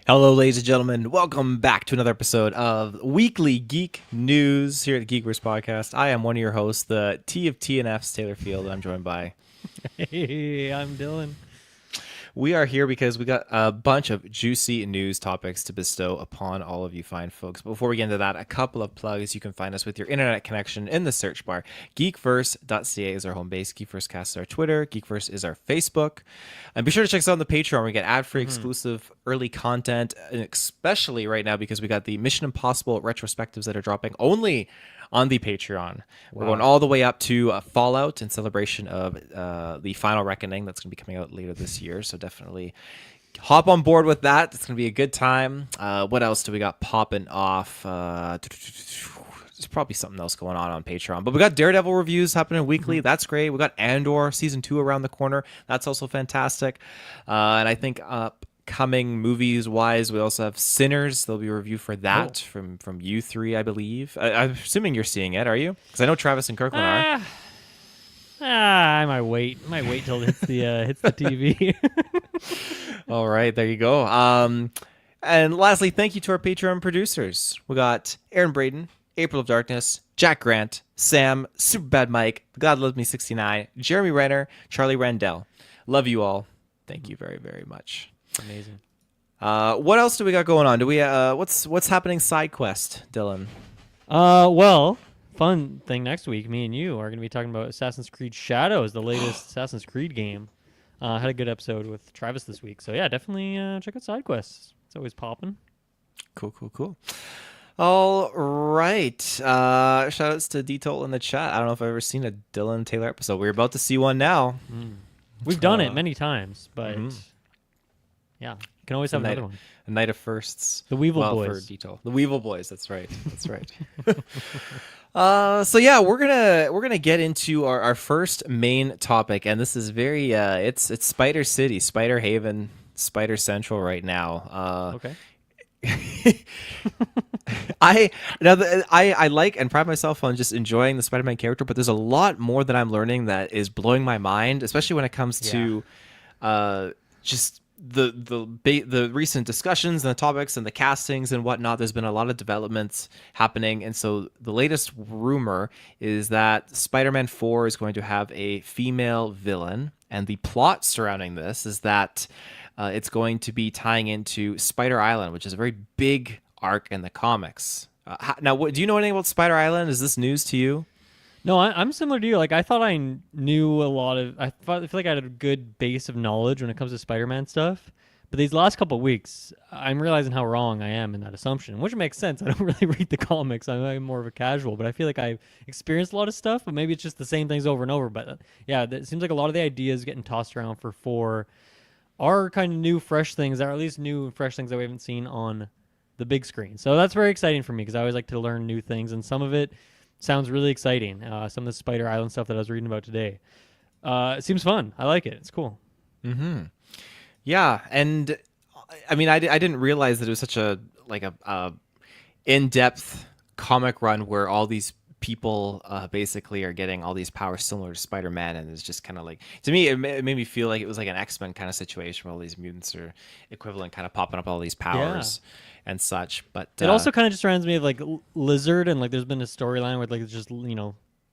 Hello, ladies and gentlemen. Welcome back to another episode of Weekly Geek News here at the GeekVerse podcast. I am one of your hosts, the T of TNFs, Taylor Field, and I'm joined by. Hey, I'm Dylan. We are here because we got a bunch of juicy news topics to bestow upon all of you fine folks. But before we get into that, a couple of plugs. You can find us with your internet connection in the search bar. GeekVerse.ca is our home base. GeekVerse is our Twitter. GeekVerse is our Facebook. And be sure to check us out on the Patreon. We get ad-free exclusive early content, and especially right now because we got the Mission Impossible retrospectives that are dropping only on the Patreon. We're going all the way up to Fallout in celebration of the Final Reckoning that's going to be coming out later this year. So definitely hop on board with that. It's going to be a good time. What else do we got popping off? There's probably something else going on Patreon. But we got Daredevil reviews happening weekly. That's great. We got Andor Season 2 around the corner. That's also fantastic. And I think upcoming movies wise, we also have Sinners. There'll be a review for that from you three, I believe. I'm assuming you're seeing it, are you? Because I know Travis and Kirkland are. I might wait. Till it hits the TV. All right, there you go. And lastly, thank you to our Patreon producers. We got Aaron Braden, April of Darkness, Jack Grant, Sam, Superbad Mike, God Loves Me 69, Jeremy Renner, Charlie Randell. Love you all. Thank you very, very much. Amazing. What else do we got going on? Do we what's happening side quest, Dylan? Well, fun thing next week. Me and you are going to be talking about Assassin's Creed Shadows, the latest Assassin's Creed game. Had a good episode with Travis this week, so yeah, definitely check out side quests. It's always popping. Cool. All right. Shout outs to Detoll in the chat. I don't know if I've ever seen a Dylan Taylor episode. We're about to see one now. We've done it many times, but yeah, you can always have another one. A night of firsts. The Weevil Boys. For Detoll. The Weevil Boys. That's right. That's right. So yeah, we're gonna get into our first main topic, and this is very it's Spider City, Spider Haven, Spider Central right now. Okay. I like and pride myself on just enjoying the Spider-Man character, but there's a lot more that I'm learning that is blowing my mind, especially when it comes to just the recent discussions and the topics and the castings and whatnot. There's been a lot of developments happening, and so the latest rumor is that Spider-Man 4 is going to have a female villain, and the plot surrounding this is that it's going to be tying into Spider Island, which is a very big arc in the comics. Now, do you know anything about Spider Island? Is this news to you? No, I'm similar to you. Like, I thought I knew a lot of. I feel like I had a good base of knowledge when it comes to Spider-Man stuff. But these last couple of weeks, I'm realizing how wrong I am in that assumption, which makes sense. I don't really read the comics. I'm more of a casual, but I feel like I've experienced a lot of stuff. But maybe it's just the same things over and over. But yeah, it seems like a lot of the ideas getting tossed around for 4 are kind of new, fresh things, or at least new, fresh things that we haven't seen on the big screen. So that's very exciting for me because I always like to learn new things, and some of it sounds really exciting. Some of the Spider Island stuff that I was reading about today. It seems fun. I like it. It's cool. Yeah, and I mean, I didn't realize that it was such a in-depth comic run where all these people basically are getting all these powers similar to Spider-Man, and it's just kind of like, to me, it made me feel like it was like an X-Men kind of situation where all these mutants are equivalent, kind of popping up all these powers and such. But it also kind of just reminds me of like Lizard, and like there's been a storyline where like it's just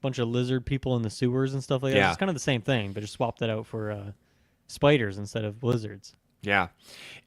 bunch of lizard people in the sewers and stuff like that. It's kind of the same thing, but just swap that out for spiders instead of lizards. Yeah,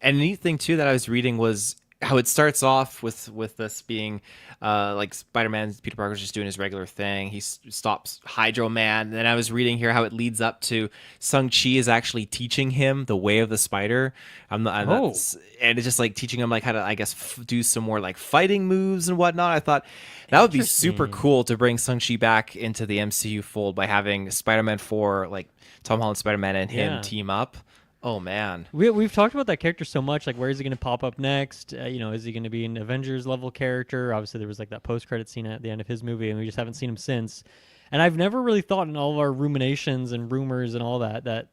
and the neat thing too that I was reading was how it starts off with this being like Spider-Man, Peter Parker's just doing his regular thing. He stops Hydro Man. And then I was reading here how it leads up to Shang-Chi is actually teaching him the way of the spider. And it's just like teaching him like how to, I guess, do some more like fighting moves and whatnot. I thought that would be super cool to bring Shang-Chi back into the MCU fold by having Spider-Man 4, like Tom Holland Spider-Man and him team up. Oh man, we've talked about that character so much. Like, where is he going to pop up next? Is he going to be an Avengers level character? Obviously, there was like that post-credit scene at the end of his movie, and we just haven't seen him since. And I've never really thought in all of our ruminations and rumors and all that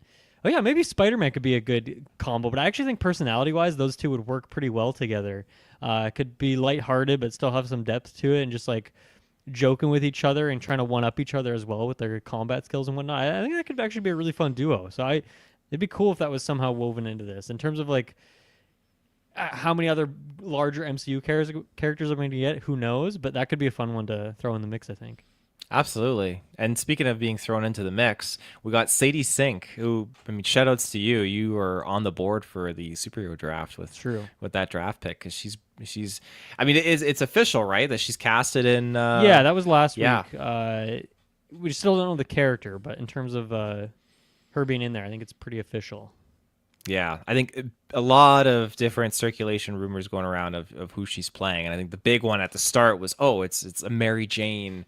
oh yeah, maybe Spider-Man could be a good combo. But I actually think personality-wise, those two would work pretty well together. Could be lighthearted, but still have some depth to it, and just like joking with each other and trying to one-up each other as well with their combat skills and whatnot. I think that could actually be a really fun duo. So it'd be cool if that was somehow woven into this. In terms of like, How many other larger MCU characters are going to get? Who knows? But that could be a fun one to throw in the mix, I think. Absolutely. And speaking of being thrown into the mix, we got Sadie Sink, who, I mean, shout outs to you. You were on the board for the superhero draft It's true. with that draft pick because she's, I mean, it's official, right? That she's casted in. Yeah, that was last Yeah. week. We still don't know the character, but in terms of her being in there, I think it's pretty official. Yeah, I think a lot of different circulation rumors going around of who she's playing, and I think the big one at the start was, oh, it's a Mary Jane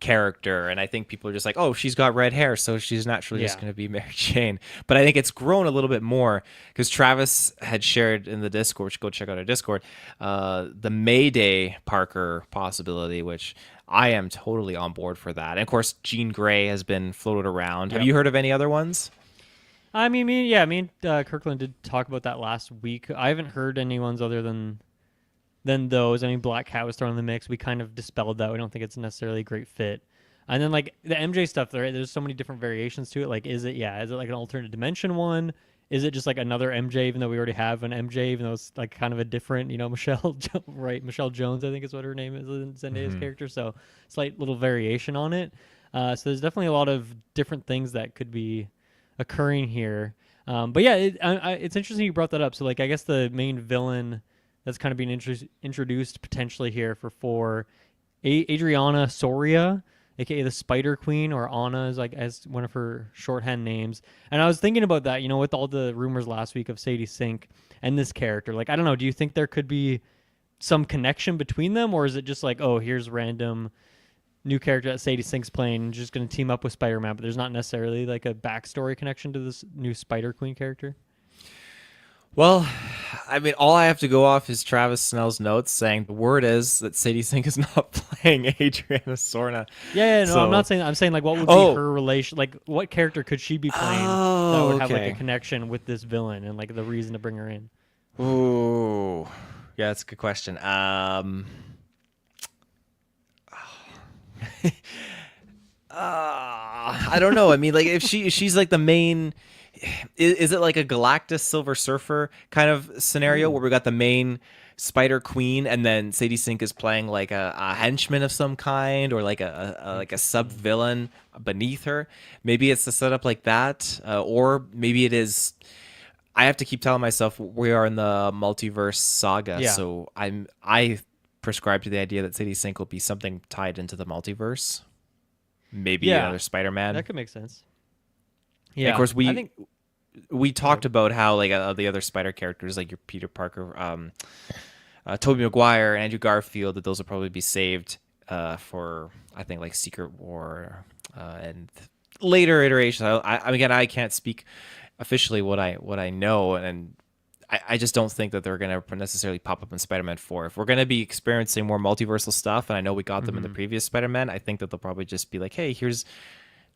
character, and I think people are just like, oh, she's got red hair, so she's naturally just Yeah. going to be Mary Jane. But I think it's grown a little bit more because Travis had shared in the Discord, which go check out our Discord, the Mayday Parker possibility, which I am totally on board for that. And of course, Jean Grey has been floated around. Have Yep. you heard of any other ones? I mean, me and Kirkland did talk about that last week. I haven't heard any ones other than those. I mean, Black Cat was thrown in the mix. We kind of dispelled that. We don't think it's necessarily a great fit. And then like the MJ stuff, there's so many different variations to it. Like, is it like an alternate dimension one? Is it just like another MJ, even though we already have an MJ, even though it's like kind of a different, Michelle, right? Michelle Jones, I think is what her name is in Zendaya's character. So slight little variation on it. So there's definitely a lot of different things that could be occurring here. But yeah, it's interesting you brought that up. So like, I guess the main villain that's kind of being introduced potentially here for 4, Adriana Soria, aka the Spider Queen, or Anna is like as one of her shorthand names. And I was thinking about that, with all the rumors last week of Sadie Sink and this character. Like, I don't know, do you think there could be some connection between them, or is it just like, oh, here's random new character that Sadie Sink's playing, just going to team up with Spider-Man, but there's not necessarily like a backstory connection to this new Spider Queen character? Well, I mean, all I have to go off is Travis Snell's notes saying the word is that Sadie Sink is not playing Adriana Sorna. Yeah, no, So- I'm not saying that. I'm saying like what would be Oh. her relation, like what character could she be playing that Oh, would have like okay. a connection with this villain and like the reason to bring her in. Ooh, yeah, that's a good question. I don't know. I mean, like if she's like the main, is it like a Galactus Silver Surfer kind of scenario where we got the main Spider Queen and then Sadie Sink is playing like a henchman of some kind or like a sub villain beneath her? Maybe it's a setup like that, or maybe it is. I have to keep telling myself we are in the multiverse saga, Yeah. so I prescribe to the idea that Sadie Sink will be something tied into the multiverse. Maybe Yeah. another Spider-Man. That could make sense. And Yeah, of course, I think we talked about how like the other Spider characters, like your Peter Parker, Tobey Maguire, and Andrew Garfield, that those will probably be saved for I think like Secret War and later iterations. Again, I can't speak officially what I know, and I just don't think that they're going to necessarily pop up in Spider-Man 4. If we're going to be experiencing more multiversal stuff, and I know we got them in the previous Spider-Man, I think that they'll probably just be like, hey, here's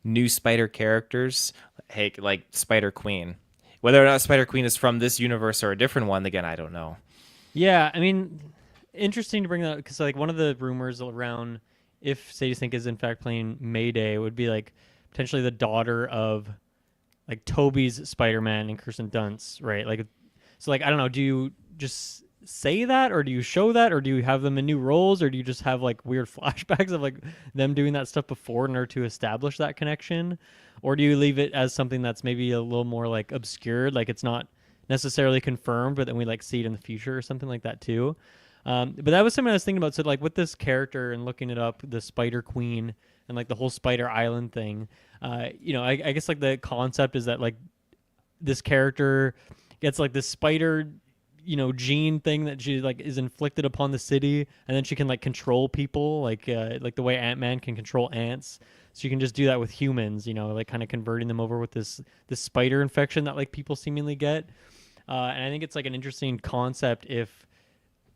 new Spider characters, hey, like Spider Queen. Whether or not Spider Queen is from this universe or a different one, again, I don't know. Yeah, I mean, interesting to bring that up because like one of the rumors around if Sadie Sink is in fact playing Mayday would be like potentially the daughter of like Toby's Spider-Man and Kirsten Dunst, right? Like, so like I don't know, do you just say that, or do you show that, or do you have them in new roles, or do you just have like weird flashbacks of like them doing that stuff before in order to establish that connection, or do you leave it as something that's maybe a little more like obscured, like it's not necessarily confirmed, but then we like see it in the future or something like that too. But that was something I was thinking about. So like with this character and looking it up, the Spider Queen and like the whole Spider Island thing, I guess like the concept is that like this character gets like this spider, gene thing that she like is inflicted upon the city, and then she can like control people like the way Ant-Man can control ants. So you can just do that with humans, like kind of converting them over with this spider infection that like people seemingly get. And I think it's like an interesting concept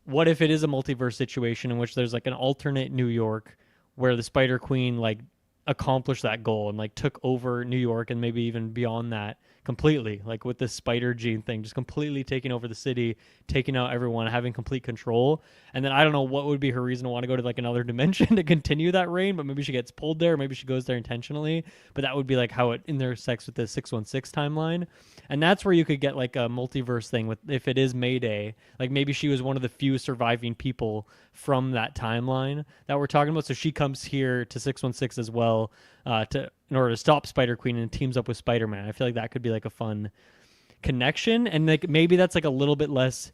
what if it is a multiverse situation in which there's like an alternate New York where the Spider Queen like accomplished that goal and like took over New York and maybe even beyond that completely, like with this spider gene thing, just completely taking over the city, taking out everyone, having complete control. And then I don't know what would be her reason to want to go to like another dimension to continue that reign, but maybe she gets pulled there, maybe she goes there intentionally. But that would be like how it intersects with the 616 timeline. And that's where you could get like a multiverse thing with if it is Mayday, like maybe she was one of the few surviving people from that timeline that we're talking about. So she comes here to 616 as well, to in order to stop Spider Queen and teams up with Spider-Man. I feel like that could be like a fun connection, and like maybe that's like a little bit less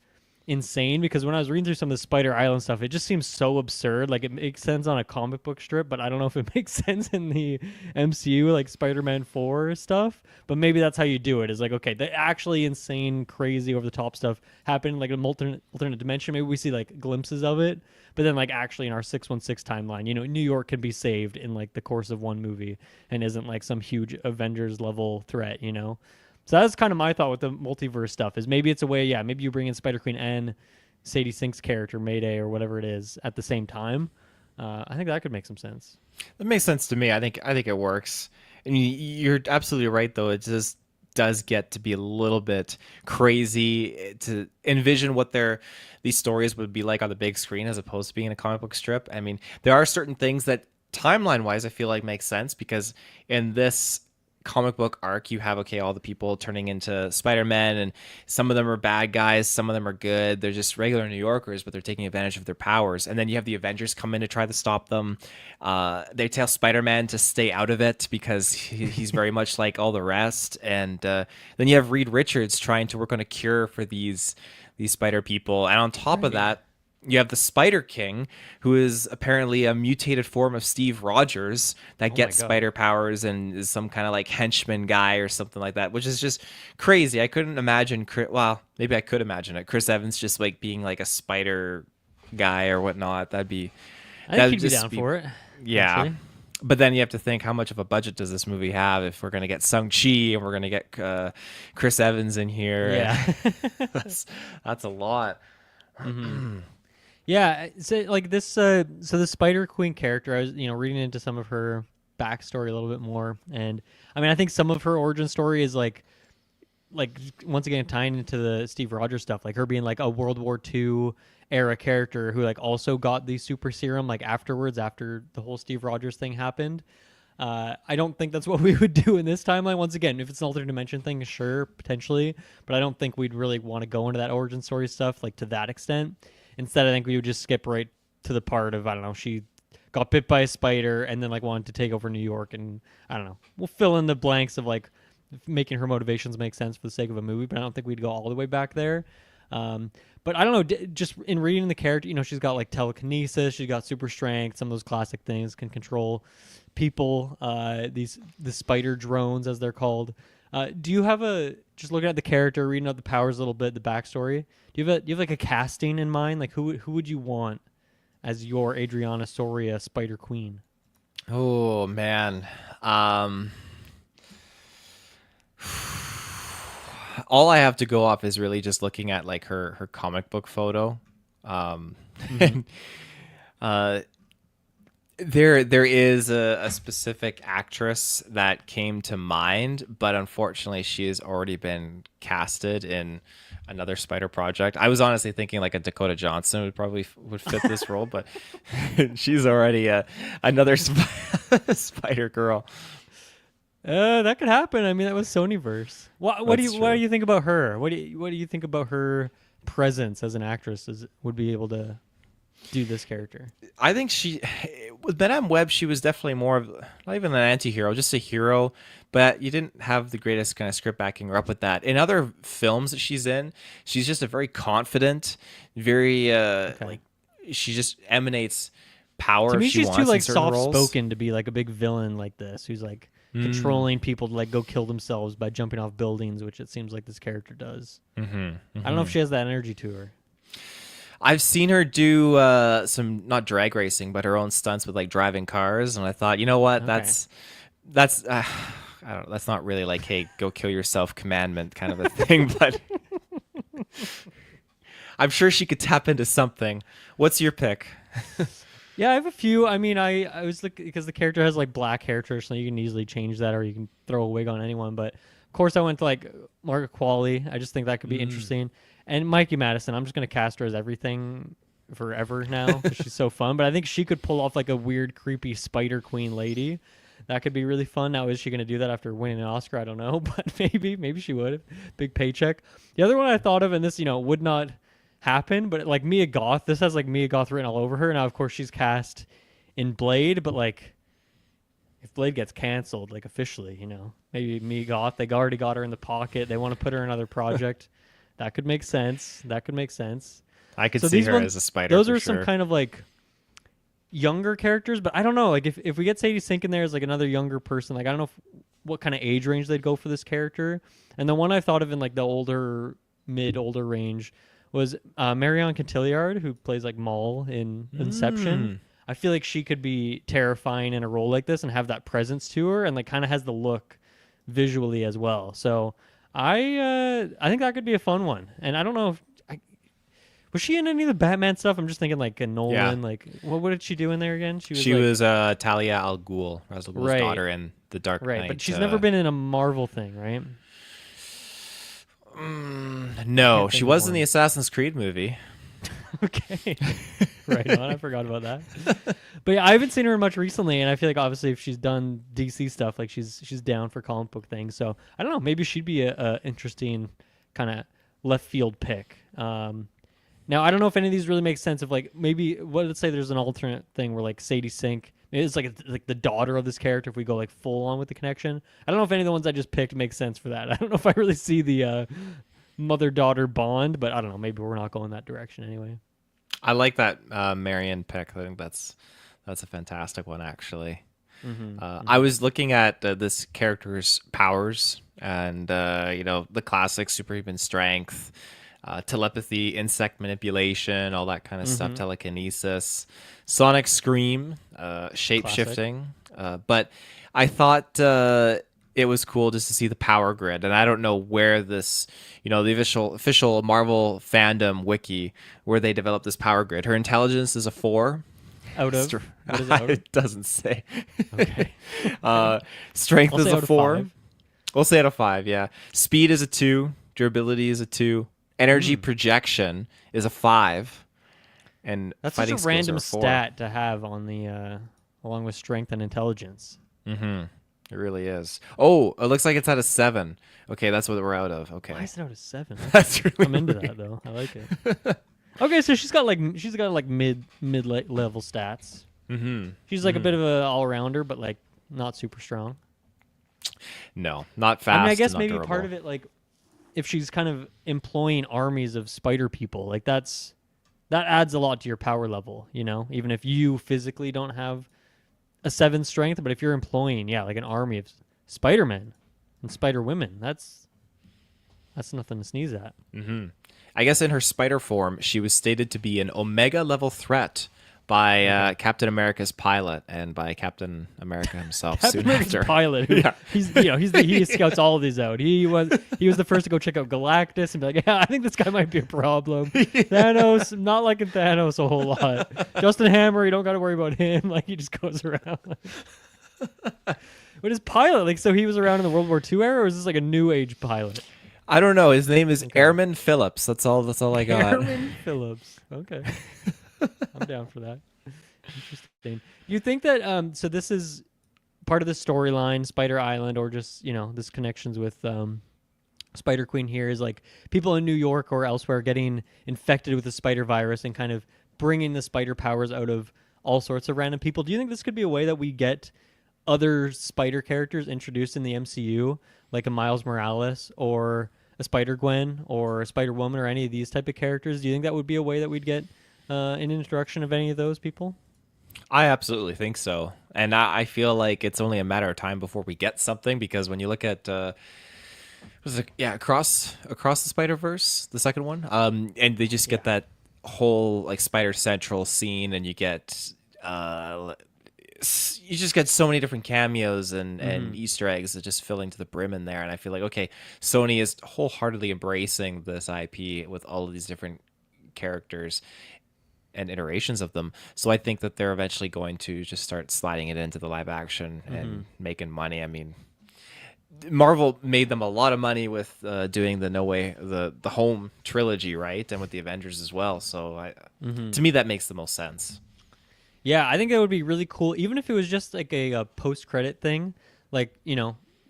insane, because when I was reading through some of the Spider Island stuff, it just seems so absurd. Like it makes sense on a comic book strip, but I don't know if it makes sense in the MCU, like Spider-Man 4 stuff. But maybe that's how you do it, is like, okay, the actually insane, crazy, over the top stuff happened like an alternate dimension. Maybe we see like glimpses of it, but then like actually in our 616 timeline, you know, New York can be saved in like the course of one movie and isn't like some huge Avengers level threat, you know. So that's kind of my thought with the multiverse stuff, is maybe it's a way, yeah, maybe you bring in Spider-Queen and Sadie Sink's character, Mayday, or whatever it is, at the same time. I think that could make some sense. That makes sense to me. I think it works. And you're absolutely right, though. It just does get to be a little bit crazy to envision what these stories would be like on the big screen as opposed to being in a comic book strip. I mean, there are certain things that timeline-wise I feel like make sense, because in this comic book arc you have, okay, all the people turning into Spider-Man, and some of them are bad guys, some of them are good, they're just regular New Yorkers, but they're taking advantage of their powers. And then you have the Avengers come in to try to stop them. They tell Spider-Man to stay out of it because he's very much like all the rest. And then you have Reed Richards trying to work on a cure for these spider people, and on top of that you have the Spider King, who is apparently a mutated form of Steve Rogers that gets spider powers and is some kind of like henchman guy or something like that, which is just crazy. I couldn't imagine, well, maybe I could imagine it, Chris Evans just like being like a spider guy or whatnot. I think he'd be down for it. Yeah. Actually. But then you have to think, how much of a budget does this movie have if we're going to get Shang-Chi and we're going to get Chris Evans in here? Yeah. that's a lot. Mm-hmm. Yeah, so like this, so the Spider Queen character, I was, you know, reading into some of her backstory a little bit more, and I mean, I think some of her origin story is like once again tying into the Steve Rogers stuff, like her being like a World War II era character who like also got the super serum like afterwards, after the whole Steve Rogers thing happened. I don't think that's what we would do in this timeline. Once again, if it's an alternate dimension thing, sure, potentially, but I don't think we'd really want to go into that origin story stuff like to that extent. Instead, I think we would just skip right to the part of, I don't know, she got bit by a spider and then like wanted to take over New York, and I don't know, we'll fill in the blanks of like making her motivations make sense for the sake of a movie, but I don't think we'd go all the way back there. But I don't know, just in reading the character, you know, she's got like telekinesis, she's got super strength, some of those classic things, can control people, the spider drones as they're called. Do you have just looking at the character, reading out the powers a little bit, the backstory, do you have like a casting in mind? Like who would you want as your Adriana Soria Spider Queen? Oh man. All I have to go off is really just looking at like her comic book photo. And, there is a specific actress that came to mind, but unfortunately she has already been casted in another Spider project. I was honestly thinking like a Dakota Johnson would fit this role, but she's already another Spider girl. That could happen. I mean, that was Sonyverse. What do you think about her? What do you think about her presence as an actress would be able to do this character? I think with Madame Web, she was definitely more of not even an anti-hero, just a hero, but you didn't have the greatest kind of script backing her up with that. In other films that she's in, she's just a very confident, very like she just emanates power. To me, if she she's too wants like in certain roles. soft-spoken to be like a big villain like this, who's like controlling people to like go kill themselves by jumping off buildings, which it seems like this character does. I don't know if she has that energy to her. I've seen her do some, not drag racing, but her own stunts with like driving cars, and I thought, you know what, that's I don't know, that's not really like, hey, go kill yourself commandment kind of a thing, but I'm sure she could tap into something. What's your pick? Yeah, I have a few. I mean, I was looking because the character has like black hair traditionally. You can easily change that, or you can throw a wig on anyone. But Of course, I went to like Margaret Qualley. I just think that could be Mm. interesting. And Mikey Madison, I'm just gonna cast her as everything forever now because she's so fun. But I think she could pull off like a weird, creepy Spider Queen lady. That could be really fun. Now, is she gonna do that after winning an Oscar? I don't know, but maybe she would. Big paycheck. The other one I thought of, and this would not happen, but like Mia Goth. This has like Mia Goth written all over her. Now, of course, she's cast in Blade, but like if Blade gets canceled, like officially, maybe Mia Goth, they already got her in the pocket. They want to put her in another project. That could make sense. I could So see these her ones, as a spider. those for are sure. some kind of like younger characters, but I don't know. Like if we get Sadie Sink in there as like another younger person, like I don't know what kind of age range they'd go for this character. And the one I thought of in like the older range was Marion Cotillard, who plays like Maul in Inception. I feel like she could be terrifying in a role like this and have that presence to her, and like kind of has the look visually as well. So I think that could be a fun one. And I don't know if was she in any of the Batman stuff. I'm just thinking like a Nolan. Yeah. Like what did she do in there again? She like, was Talia al Ghul, Ra's al Ghul's Right. daughter in The Dark Knight. right, but she's never been in a Marvel thing, right? No, Can't she think of was in one. the Assassin's Creed movie. Okay. Right on. I forgot about that. But yeah, I haven't seen her much recently, and I feel like obviously if she's done DC stuff, like she's down for comic book things. So I don't know. Maybe she'd be a interesting kind of left field pick. Now I don't know if any of these really make sense. If like maybe let's say there's an alternate thing where like Sadie Sink is like the daughter of this character. If we go like full on with the connection, I don't know if any of the ones I just picked make sense for that. I don't know if I really see the mother-daughter bond, but I don't know. Maybe we're not going that direction anyway. I like that Marion pick. I think that's a fantastic one, actually. I was looking at this character's powers, and the classic superhuman strength, telepathy, insect manipulation, all that kind of stuff, telekinesis, sonic scream, shape shifting. But I thought it was cool just to see the power grid, and I don't know where this, the official Marvel fandom wiki, where they developed this power grid. Her intelligence is a 4. Out of what is it out of? It doesn't say. Okay. Strength I'll is say a out of 4. 5. We'll say out of 5. Yeah. Speed is a 2. Durability is a 2. Energy projection is a 5. And That's fighting such a skills random are a 4. stat to have on the along with strength and intelligence. It really is. Oh, it looks like it's out of 7. Okay, that's what we're out of. Okay. Why is it out of 7? That's really I'm into that though. I like it. Okay, so she's got like mid level stats. She's like a bit of a all rounder, but like not super strong. No, not fast. I mean, I guess not maybe durable. part of it, like if she's kind of employing armies of spider people, like that adds a lot to your power level. Even if you physically don't have a 7 strength, but if you're employing, like an army of Spider-Men and Spider-Women, that's nothing to sneeze at. I guess in her spider form, she was stated to be an Omega level threat by Captain America's pilot and by Captain America himself Captain soon America's after. pilot. He scouts all of these out. He was the first to go check out Galactus and be like, yeah, I think this guy might be a problem. Thanos, not liking Thanos a whole lot. Justin Hammer, you don't got to worry about him. Like he just goes around. But his pilot, like, so he was around in the World War II era, or is this like a new age pilot? I don't know. His name is Airman Phillips. That's all I got. Airman Phillips. Okay. I'm down for that. Interesting. Do you think that so this is part of the storyline, Spider Island, or just, this connections with Spider Queen here is like people in New York or elsewhere getting infected with the spider virus and kind of bringing the spider powers out of all sorts of random people. Do you think this could be a way that we get other spider characters introduced in the MCU, like a Miles Morales or a Spider-Gwen or a Spider-Woman or any of these type of characters? Do you think that would be a way that we'd get an introduction of any of those people? I absolutely think so. And I feel like it's only a matter of time before we get something, because when you look at across the Spider-Verse, the second one, and they just get that whole like Spider Central scene, and you get you just get so many different cameos and Easter eggs that just filling to the brim in there. And I feel like, okay, Sony is wholeheartedly embracing this IP with all of these different characters and iterations of them. So I think that they're eventually going to just start sliding it into the live action and making money. I mean, Marvel made them a lot of money with doing the No Way the Home trilogy, right, and with the Avengers as well. So to me, that makes the most sense. Yeah, I think that would be really cool, even if it was just like a post-credit thing. Like,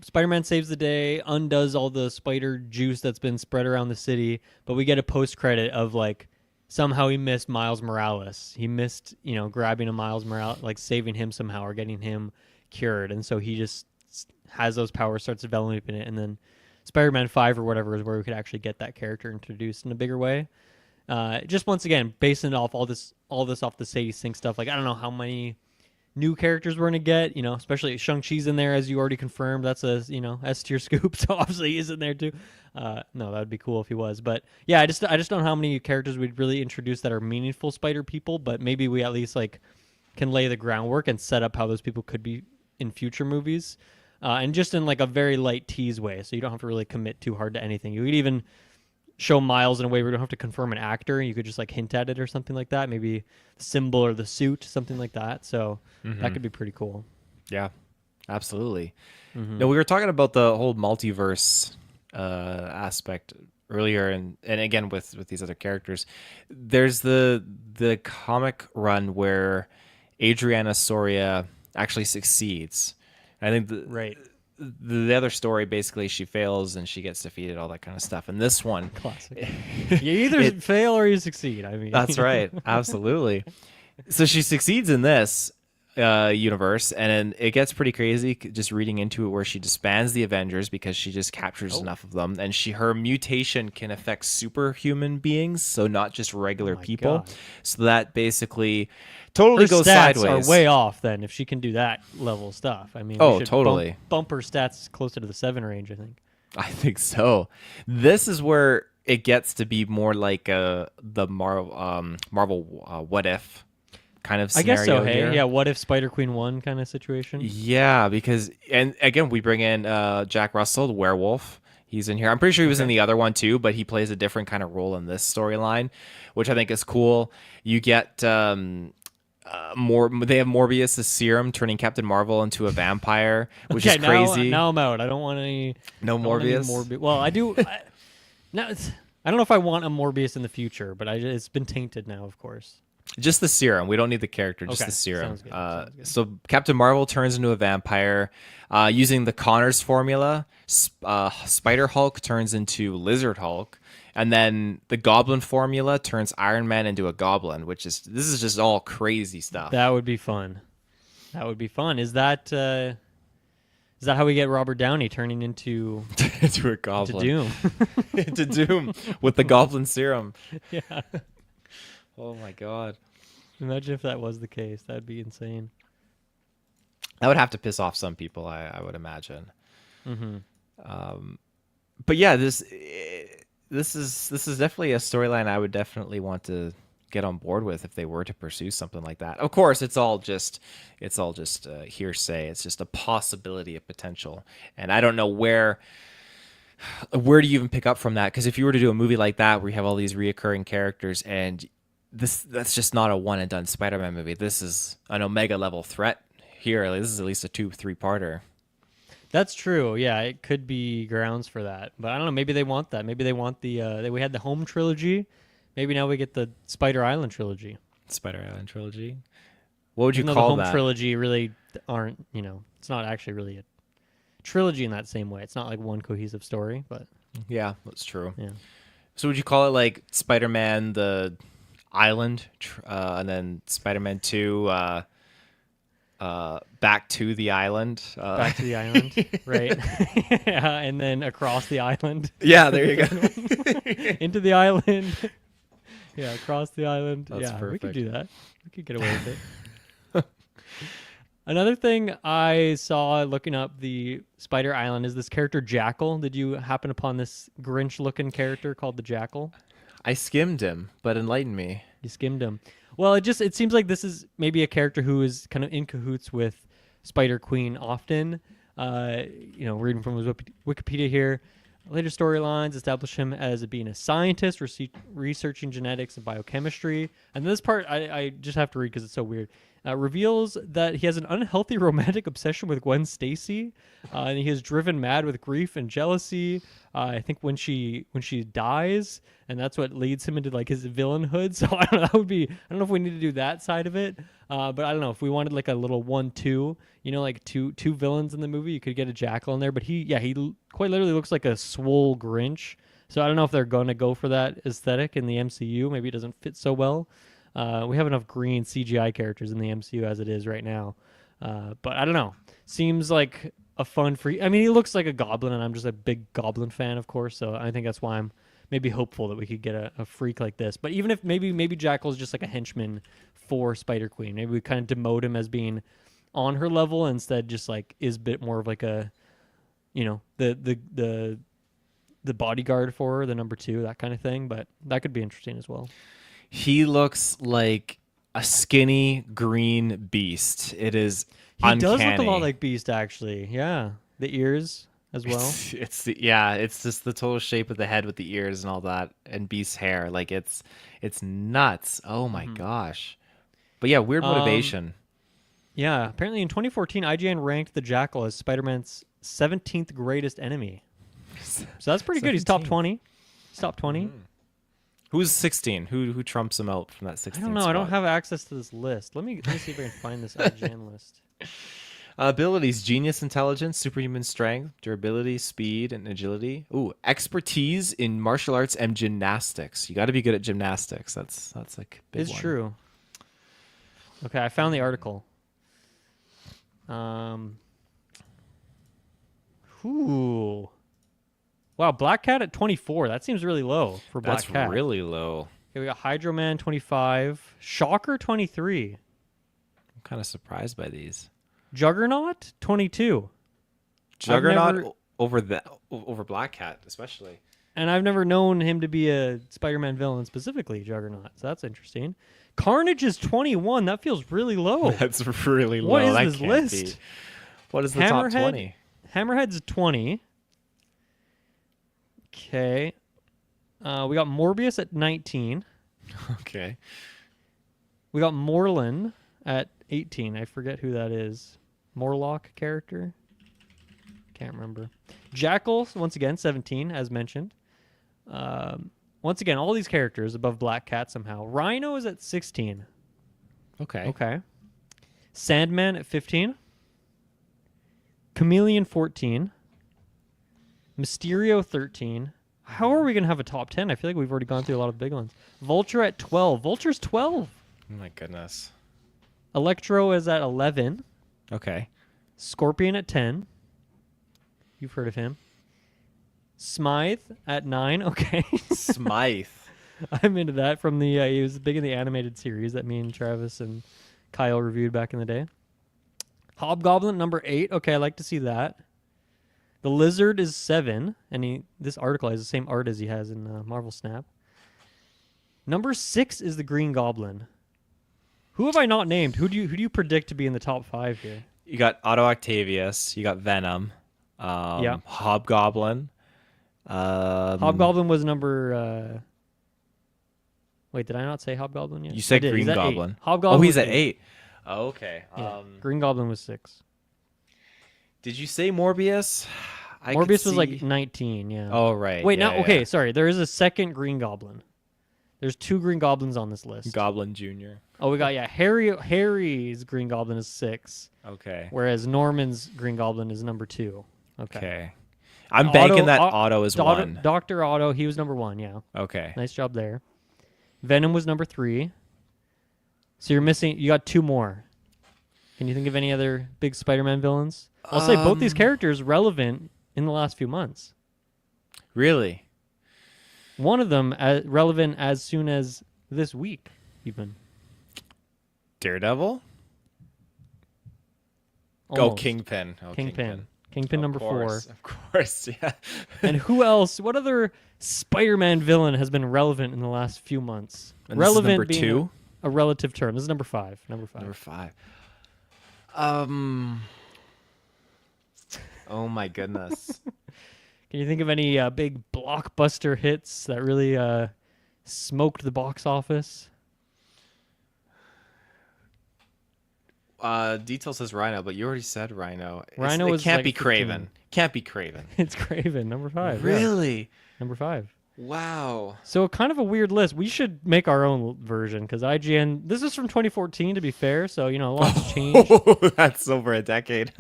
Spider-Man saves the day, undoes all the spider juice that's been spread around the city, but we get a post-credit of like somehow he missed Miles Morales. He missed, grabbing a Miles Morales, like saving him somehow or getting him cured, and so he just has those powers, starts developing it, and then Spider-Man 5 or whatever is where we could actually get that character introduced in a bigger way. Just once again, basing it off all this off the Sadie Sink stuff. Like, I don't know how many new characters we're gonna get. Especially Shang-Chi's in there, as you already confirmed. That's a S tier scoop. So obviously he's in there too. No, that would be cool if he was. But yeah, I just don't know how many characters we'd really introduce that are meaningful Spider people. But maybe we at least like can lay the groundwork and set up how those people could be in future movies, and just in like a very light tease way. So you don't have to really commit too hard to anything. You could even show Miles in a way where you don't have to confirm an actor. You could just like hint at it or something like that. Maybe the symbol or the suit, something like that. So that could be pretty cool. Yeah, absolutely. No, we were talking about the whole multiverse aspect earlier, and again with these other characters. There's the comic run where Adriana Soria actually succeeds. I think Right. The other story, basically, she fails and she gets defeated, all that kind of stuff. And this one, Classic. You either fail or you succeed. I mean, that's right, absolutely. So she succeeds in this universe, and then it gets pretty crazy. Just reading into it, where she disbands the Avengers because she just captures enough of them, and her mutation can affect superhuman beings, so not just regular people. God. So that basically totally her goes stats sideways. are way off then if she can do that level of stuff. I mean, Oh, we should totally. bump her stats closer to the 7 range, I think. I think so. This is where it gets to be more like the Marvel What If kind of I scenario guess so. Hey, here. yeah. What if Spider Queen won kind of situation? Yeah, because and again we bring in Jack Russell, the werewolf. He's in here. I'm pretty sure he was in the other one too, but he plays a different kind of role in this storyline, which I think is cool. You get more. They have Morbius' serum turning Captain Marvel into a vampire, which is crazy. Now I'm out. I don't want any. No I don't want any Morbius. Well, I do. Now I don't know if I want a Morbius in the future, but it's been tainted now, of course. Just the serum. We don't need the character, just Okay, the serum. sounds good. So Captain Marvel turns into a vampire using the Connors formula. Spider Hulk turns into Lizard Hulk, and then the Goblin formula turns Iron Man into a Goblin. This is just all crazy stuff. That would be fun. Is that how we get Robert Downey turning into into a Goblin. Doom? Into Doom with the Goblin serum. Yeah. Oh my god. Imagine if that was the case. That'd be insane. That would have to piss off some people, I would imagine. Mm-hmm. But yeah, this is definitely a storyline I would definitely want to get on board with if they were to pursue something like that. Of course, it's all just hearsay. It's just a possibility, a potential, and I don't know where do you even pick up from that? Because if you were to do a movie like that where you have all these reoccurring characters, and that's just not a one and done Spider-Man movie. This is an Omega level threat here. Like, this is at least a 2-3 parter. That's true. Yeah, it could be grounds for that. But I don't know. Maybe they want that. Maybe they want we had the Home trilogy. Maybe now we get the Spider Island trilogy. Spider Island trilogy. What would you Even call though the Home that? trilogy really aren't. It's not actually really a trilogy in that same way. It's not like one cohesive story. But Yeah, that's true. yeah. So would you call it like Spider-Man the Island, and then Spider-Man 2, Back to the Island? Back to the island, right? Yeah, and then across the island. Yeah, there you go. Into the island. Yeah, across the island. That's yeah, we could perfect. do that. We could get away with it. Another thing I saw looking up the Spider Island is this character Jackal. Did you happen upon this Grinch-looking character called the Jackal? I skimmed him, but enlighten me. You skimmed him. Well, it seems like this is maybe a character who is kind of in cahoots with Spider Queen often. Reading from his Wikipedia here, later storylines establish him as being a scientist, researching genetics and biochemistry. And this part I just have to read because it's so weird. reveals that he has an unhealthy romantic obsession with Gwen Stacy, and he is driven mad with grief and jealousy. I think when she dies, and that's what leads him into like his villainhood. So I don't know. I don't know if we need to do that side of it, but I don't know if we wanted like a little 1-2, like two villains in the movie. You could get a Jackal in there, but he quite literally looks like a swole Grinch. So I don't know if they're going to go for that aesthetic in the MCU. Maybe it doesn't fit so well. We have enough green CGI characters in the MCU as it is right now. But I don't know. Seems like a fun free. I mean, he looks like a goblin, and I'm just a big goblin fan, of course. So I think that's why I'm maybe hopeful that we could get a freak like this. But even if maybe Jackal's just like a henchman for Spider-Queen. Maybe we kind of demote him as being on her level and instead just like is a bit more of like a, the bodyguard for her, the number 2, that kind of thing. But that could be interesting as well. He looks like a skinny green beast. It is uncanny. He does look a lot like Beast, actually. Yeah, the ears as well. It's just the total shape of the head with the ears and all that, and Beast's hair. Like it's nuts. Oh my gosh. But yeah, weird motivation. Yeah, apparently in 2014, IGN ranked the Jackal as Spider-Man's 17th greatest enemy. So that's pretty good. He's top 20. He's top 20. Mm. Who's 16? Who trumps him out from that 16? I don't know. Spot? I don't have access to this list. Let me see if I can find this IGN list. Abilities: genius, intelligence, superhuman strength, durability, speed, and agility. Ooh, expertise in martial arts and gymnastics. You got to be good at gymnastics. That's like big It's one. true. Okay, I found the article. Ooh. Wow, Black Cat at 24. That seems really low for Black Cat. That's really low. Okay, we got Hydro Man 25. Shocker 23. I'm kind of surprised by these. Juggernaut 22. Juggernaut over Black Cat, especially. And I've never known him to be a Spider-Man villain specifically, Juggernaut. So that's interesting. Carnage is 21. That feels really low. That's really low. What is that this can't list? Be. What is the top 20? Hammerhead's 20. Okay. We got Morbius at 19. Okay. We got Morlun at 18. I forget who that is. Morlock character? Can't remember. Jackal, once again, 17, as mentioned. Once again, all these characters above Black Cat somehow. Rhino is at 16. Okay. Sandman at 15. Chameleon 14. Mysterio 13. How are we going to have a top 10? I feel like we've already gone through a lot of big ones. Vulture at 12. Vulture's 12. Oh my goodness. Electro is at 11. Okay. Scorpion at 10. You've heard of him. Smythe at 9. Okay. Smythe. I'm into that from the he was big in the animated series that me and Travis and Kyle reviewed back in the day. Hobgoblin number 8. Okay, I like to see that. The Lizard is 7, and this article has the same art as he has in Marvel Snap. Number 6 is the Green Goblin. Who have I not named? Who do you predict to be in the top 5 here? You got Otto Octavius. You got Venom. Yeah. Hobgoblin. Hobgoblin was number. Wait, did I not say Hobgoblin yet? You said Green Green Goblin. Hobgoblin. Oh, he's was at 8. Oh, okay. Yeah. Green Goblin was 6. Did you say Morbius? Morbius was like 19. Yeah. Oh, right. Wait, yeah, now okay. Sorry, there is a second Green Goblin. There's 2 Green Goblins on this list. Goblin Jr. Oh, we got Harry's Green Goblin is 6. Okay. Whereas Norman's Green Goblin is number 2. Okay. I'm banking that Otto is 1. Dr. Otto, he was number 1. Yeah. Okay. Nice job there. Venom was number 3. So you got 2 more. Can you think of any other big Spider-Man villains? I'll say both these characters relevant in the last few months. Really? One of them relevant as soon as this week, even. Daredevil? Almost. Oh, Kingpin. Kingpin number 4. Of course, yeah. And who else? What other Spider-Man villain has been relevant in the last few months? And Relevant this is number 2? A relative term. This is number 5. Number 5. Oh my goodness. Can you think of any big blockbuster hits that really smoked the box office? Detail says Rhino, but you already said Rhino. Rhino It was can't like be 15. Craven. Can't be Craven. It's Craven, number 5. Yeah, Really? number 5. Wow. So kind of a weird list. We should make our own version because IGN. This is from 2014, to be fair. So a lot's changed. That's over a decade.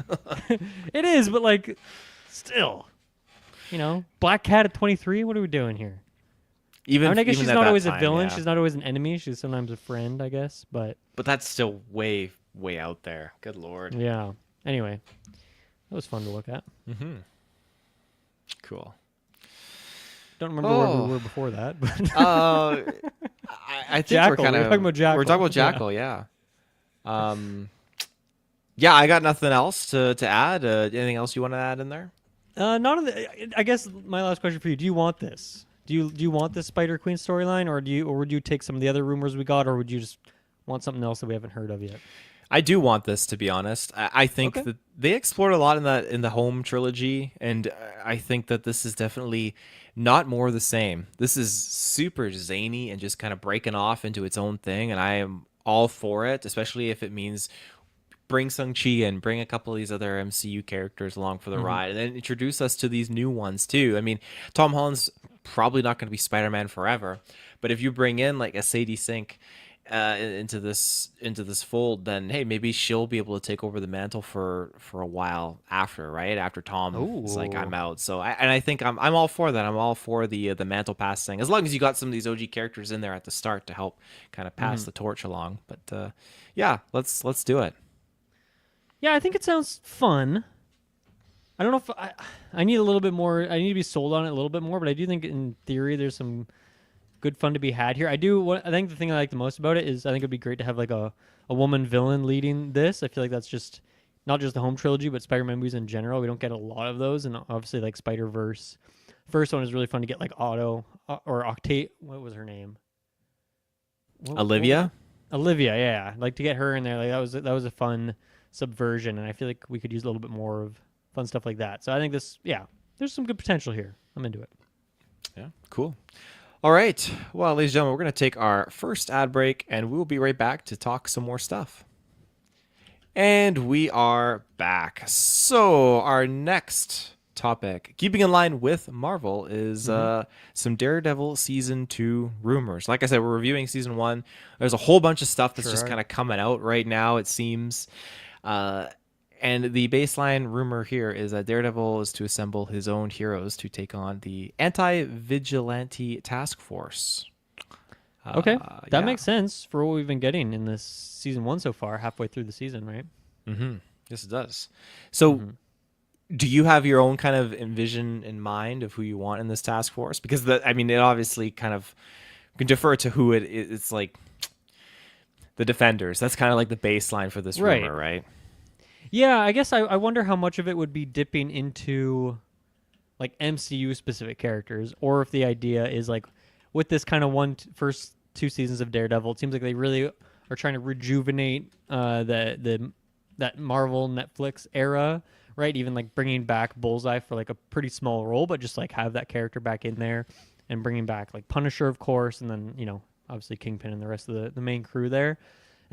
It is, but like, still, Black Cat at 23. What are we doing here? I guess Even she's at not that always a time, villain. yeah. She's not always an enemy. She's sometimes a friend, I guess. But That's still way, way out there. Good lord. yeah. Anyway, that was fun to look at. Mm-hmm. Cool. Don't remember where we were before that, but I think Jackal. we're kind of We're talking about Jackal. We're talking about Jackal, yeah. Yeah, I got nothing else to add. Anything else you want to add in there? Not in the. I guess my last question for you: do you want this? Do you want this Spider Queen storyline, or would you take some of the other rumors we got, or would you just want something else that we haven't heard of yet? I do want this, to be honest. I think Okay. that they explored a lot in the home trilogy, and I think that this is definitely not more of the same. This is super zany and just kind of breaking off into its own thing, and I am all for it, especially if it means bring Shang-Chi in, bring a couple of these other MCU characters along for the ride, and then introduce us to these new ones too. I mean, Tom Holland's probably not going to be Spider-Man forever, but if you bring in like a Sadie Sink into this fold, then hey, maybe she'll be able to take over the mantle for a while after, right? After Tom is like, I'm out. So I think I'm all for that. I'm all for the mantle pass thing, as long as you got some of these OG characters in there at the start to help kind of pass the torch along. But yeah, let's do it. Yeah, I think it sounds fun. I don't know if I need a little bit more. I need to be sold on it a little bit more, but I do think in theory there's some good fun to be had here. I think the thing I like the most about it is I think it'd be great to have like a woman villain leading this. I feel like that's just not just the home trilogy, but Spider-Man movies in general. We don't get a lot of those, and obviously like Spider-Verse. First one is really fun to get like Otto or Octave. What was her name? Olivia? Olivia, yeah. Like to get her in there, like that was a fun subversion, and I feel like we could use a little bit more of fun stuff like that. So I think there's some good potential here. I'm into it. Yeah, cool. All right. Well, ladies and gentlemen, we're going to take our first ad break, and we will be right back to talk some more stuff. And we are back. So our next topic, keeping in line with Marvel, is some Daredevil Season 2 rumors. Like I said, we're reviewing Season 1. There's a whole bunch of stuff that's just kind of coming out right now, it seems. And the baseline rumor here is that Daredevil is to assemble his own heroes to take on the Anti-Vigilante Task Force. Okay, that makes sense for what we've been getting in this Season 1 so far, halfway through the season, right? Mm-hmm. Yes, it does. So do you have your own kind of envision in mind of who you want in this task force? Because, it obviously kind of can defer to who it's like the Defenders. That's kind of like the baseline for this rumor, right? Yeah, I guess I wonder how much of it would be dipping into like MCU specific characters, or if the idea is like with this kind of first 2 seasons of Daredevil, it seems like they really are trying to rejuvenate that Marvel Netflix era, right? Even like bringing back Bullseye for like a pretty small role, but just like have that character back in there, and bringing back like Punisher, of course, and then obviously Kingpin and the rest of the main crew there.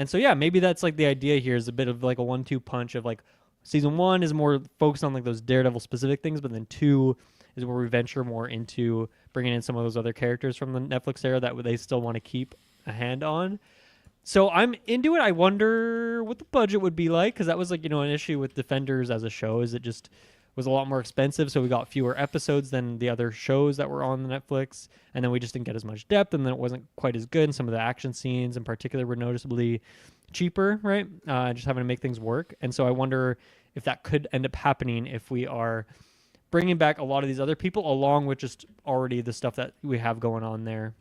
And so, yeah, maybe that's like the idea here is a bit of like a 1-2 punch of like Season 1 is more focused on like those Daredevil specific things, but then 2 is where we venture more into bringing in some of those other characters from the Netflix era that they still want to keep a hand on. So I'm into it. I wonder what the budget would be like, because that was like, an issue with Defenders as a show, is it just was a lot more expensive, so we got fewer episodes than the other shows that were on the Netflix, and then we just didn't get as much depth, and then it wasn't quite as good, and some of the action scenes in particular were noticeably cheaper, right? Just having to make things work. And so I wonder if that could end up happening if we are bringing back a lot of these other people along with just already the stuff that we have going on there.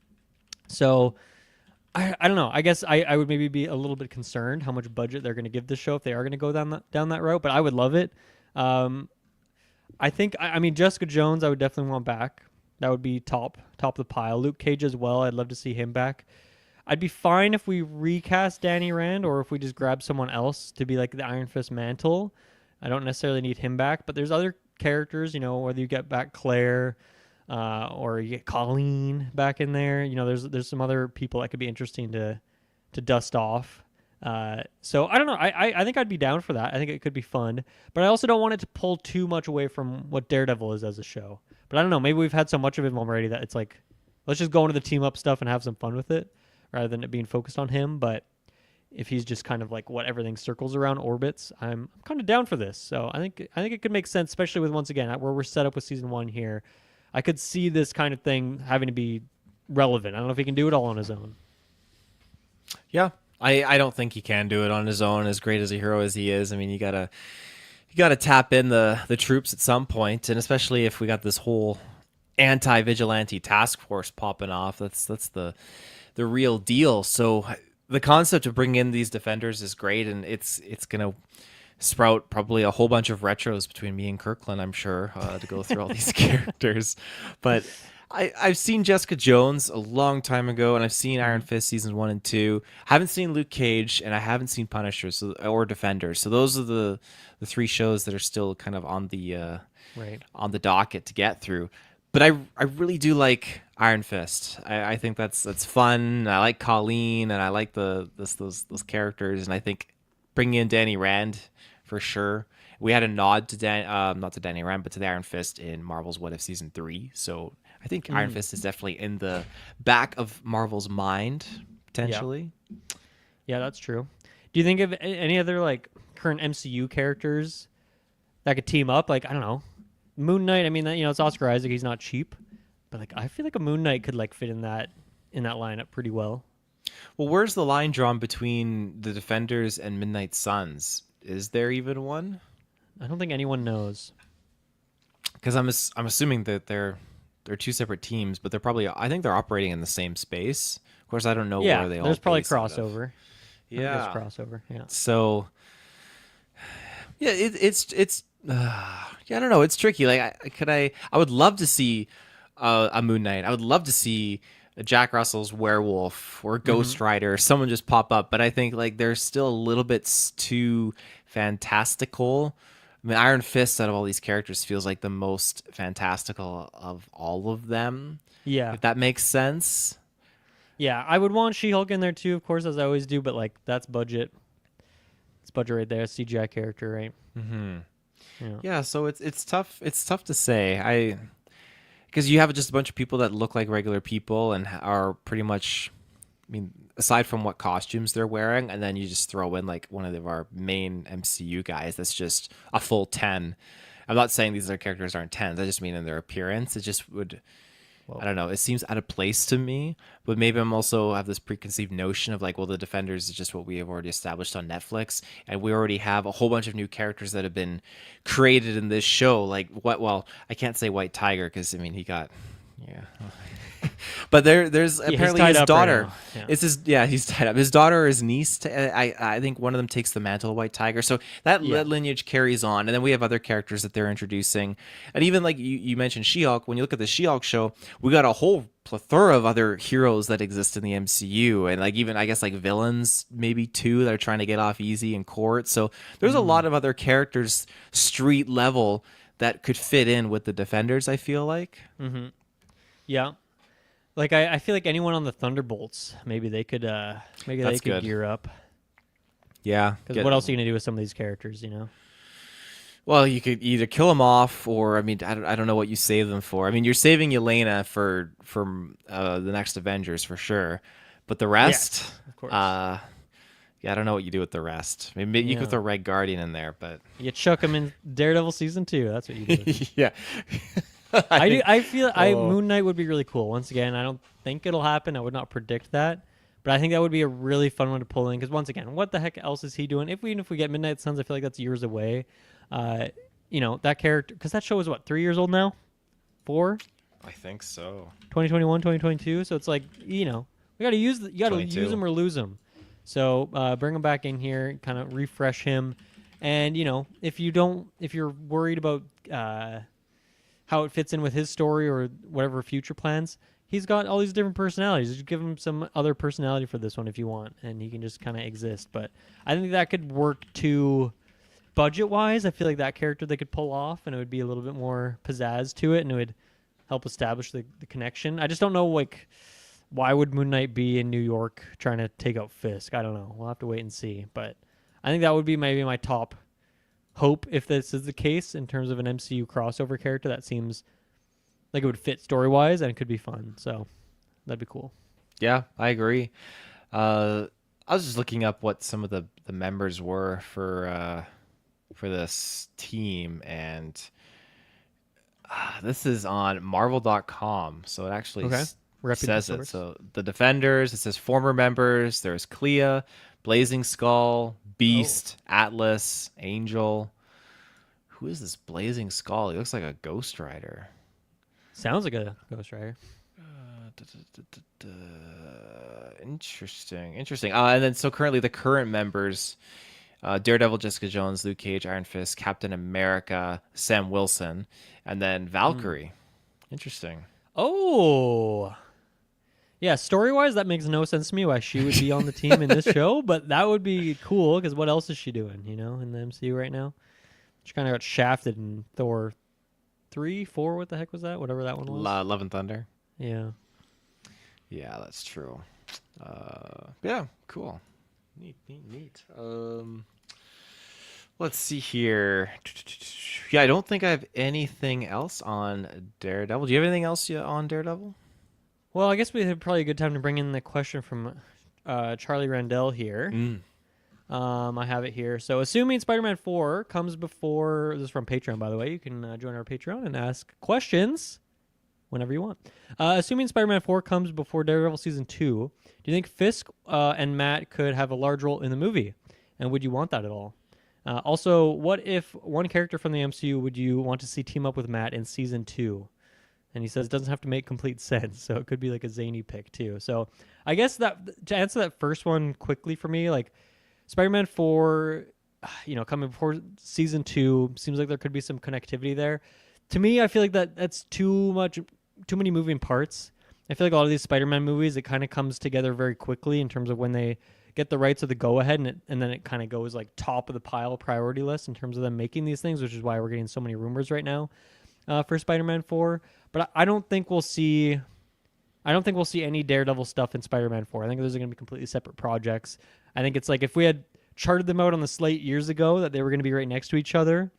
So I don't know. I guess I would maybe be a little bit concerned how much budget they're going to give this show if they are going to go down that route, but I would love it. I think, Jessica Jones, I would definitely want back. That would be top of the pile. Luke Cage as well. I'd love to see him back. I'd be fine if we recast Danny Rand, or if we just grab someone else to be like the Iron Fist mantle. I don't necessarily need him back, but there's other characters, whether you get back Claire, or you get Colleen back in there. There's some other people that could be interesting to dust off. So I don't know. I think I'd be down for that. I think it could be fun, but I also don't want it to pull too much away from what Daredevil is as a show. But I don't know. Maybe we've had so much of him already that it's like, let's just go into the team up stuff and have some fun with it, rather than it being focused on him. But if he's just kind of like what everything circles around orbits, I'm kind of down for this. So I think it could make sense, especially with once again where we're set up with season 1 here. I could see this kind of thing having to be relevant. I don't know if he can do it all on his own. Yeah, I don't think he can do it on his own, as great as a hero as he is. I mean, you gotta tap in the troops at some point, and especially if we got this whole anti-vigilante task force popping off, that's the real deal. So the concept of bringing in these defenders is great, and it's gonna sprout probably a whole bunch of retros between me and Kirkland, I'm sure, to go through all these characters. But I've seen Jessica Jones a long time ago, and I've seen Iron Fist seasons 1 and 2. I haven't seen Luke Cage, and I haven't seen Punisher or Defenders. So those are the 3 shows that are still kind of on the on the docket to get through. But I really do like Iron Fist. I think that's fun. I like Colleen, and I like those characters, and I think bringing in Danny Rand for sure. We had a nod to not to Danny Rand, but to the Iron Fist in Marvel's What If season 3. So I think Iron Fist is definitely in the back of Marvel's mind potentially. Yeah, that's true. Do you think of any other like current MCU characters that could team up? Like, I don't know, Moon Knight. I mean, it's Oscar Isaac. He's not cheap, but like I feel like a Moon Knight could like fit in that lineup pretty well. Well, where's the line drawn between the Defenders and Midnight Suns? Is there even one? I don't think anyone knows. Because I'm assuming that they're 2 separate teams, but I think they're operating in the same space. Of course, I don't know where they all. There's probably base out of. crossover. Yeah, there's crossover. Yeah. So, yeah, it's I don't know. It's tricky. Like, I would love to see a Moon Knight. I would love to see a Jack Russell's Werewolf or Ghost Rider. Someone just pop up, but I think like they're still a little bit too fantastical. I mean, Iron Fist out of all these characters feels like the most fantastical of all of them. Yeah. If that makes sense. Yeah, I would want She-Hulk in there too, of course, as I always do, but like that's budget. It's budget right there, CGI character, right? Mm-hmm. Yeah, so it's tough. It's tough to say. Because you have just a bunch of people that look like regular people and are pretty much, I mean, aside from what costumes they're wearing, and then you just throw in like one of our main MCU guys that's just a full 10. I'm not saying these other characters aren't 10s. I just mean in their appearance. It just would, I don't know, it seems out of place to me. But maybe I'm also have this preconceived notion of like, well, the Defenders is just what we have already established on Netflix, and we already have a whole bunch of new characters that have been created in this show. Like well, I can't say White Tiger because I mean he got but there's apparently his daughter. Right now. It's he's tied up. His daughter or his niece. I think one of them takes the mantle of White Tiger. So that lineage carries on, and then we have other characters that they're introducing, and even like you mentioned She-Hulk. When you look at the She-Hulk show, we got a whole plethora of other heroes that exist in the MCU, and like even I guess like villains, maybe 2 that are trying to get off easy in court. So there's a lot of other characters street level that could fit in with the Defenders. I feel like. Mm-hmm. Yeah. Like I feel like anyone on the Thunderbolts, maybe they could gear up. Yeah. Because what else are you gonna do with some of these characters? Well, you could either kill them off, or I mean, I don't know what you save them for. I mean, you're saving Yelena for the next Avengers for sure, but the rest, yes, of course. I don't know what you do with the rest. Maybe you could throw Red Guardian in there, but you chuck him in Daredevil season 2. That's what you do. Yeah. I feel Moon Knight would be really cool. Once again, I don't think it'll happen. I would not predict that, but I think that would be a really fun one to pull in. Because once again, what the heck else is he doing? Even if we get Midnight Suns, I feel like that's years away. That character, because that show is what, 3 years old now, 4. I think so. 2021, 2022. So it's like we got to use use him or lose him. So bring him back in here, kind of refresh him, and if you're worried about how it fits in with his story or whatever future plans, he's got all these different personalities. Just give him some other personality for this one if you want, and he can just kind of exist. But I think that could work too budget-wise. I feel like that character they could pull off, and it would be a little bit more pizzazz to it, and it would help establish the connection. I just don't know, like, why would Moon Knight be in New York trying to take out Fisk? I don't know. We'll have to wait and see. But I think that would be maybe my top hope if this is the case in terms of an MCU crossover character. That seems like it would fit story wise and it could be fun. So that'd be cool. Yeah, I agree. I was just looking up what some of the members were for this team, and this is on Marvel.com, so it actually Okay. Reputable says it. source. So the Defenders, it says former members. There's Clea, Blazing Skull, Oh, Beast, Atlas, Angel. Who is this Blazing Skull? He looks like a Ghost Rider. sounds like a Ghost Rider. Interesting, interesting. And then so currently the current members: Daredevil, Jessica Jones, Luke Cage, Iron Fist, Captain America, Sam Wilson, and then Valkyrie. Interesting. Oh, yeah. Story wise, that makes no sense to me why she would be on the team in this show, but that would be cool because what else is she doing? In the MCU right now, she kind of got shafted in Thor 3, 4. What the heck was that? Whatever that one was. Love and Thunder. Yeah. Yeah, that's true. Yeah, cool. Neat. Let's see here. Yeah, I don't think I have anything else on Daredevil. Do you have anything else on Daredevil? Well, I guess we had probably a good time to bring in the question from Charlie Randell here. I have it here. So, assuming Spider-Man 4 comes before, this is from Patreon, by the way. You can join our Patreon and ask questions whenever you want. Assuming Spider-Man 4 comes before Daredevil Season 2, do you think Fisk and Matt could have a large role in the movie? And would you want that at all? Also, what if one character from the MCU would you want to see team up with Matt in Season 2? And he says it doesn't have to make complete sense, so it could be like a zany pick too. So I guess that to answer that first one quickly for me, like Spider-Man 4, coming before Season 2, seems like there could be some connectivity there. To me, I feel like that's too many moving parts. I feel like a lot of these Spider-Man movies, it kind of comes together very quickly in terms of when they get the rights of the go-ahead, and then it kind of goes like top of the pile priority list in terms of them making these things, which is why we're getting so many rumors right now for Spider-Man 4. But I don't think we'll see any Daredevil stuff in Spider-Man 4. I think those are going to be completely separate projects. I think it's like if we had charted them out on the slate years ago that they were going to be right next to each other.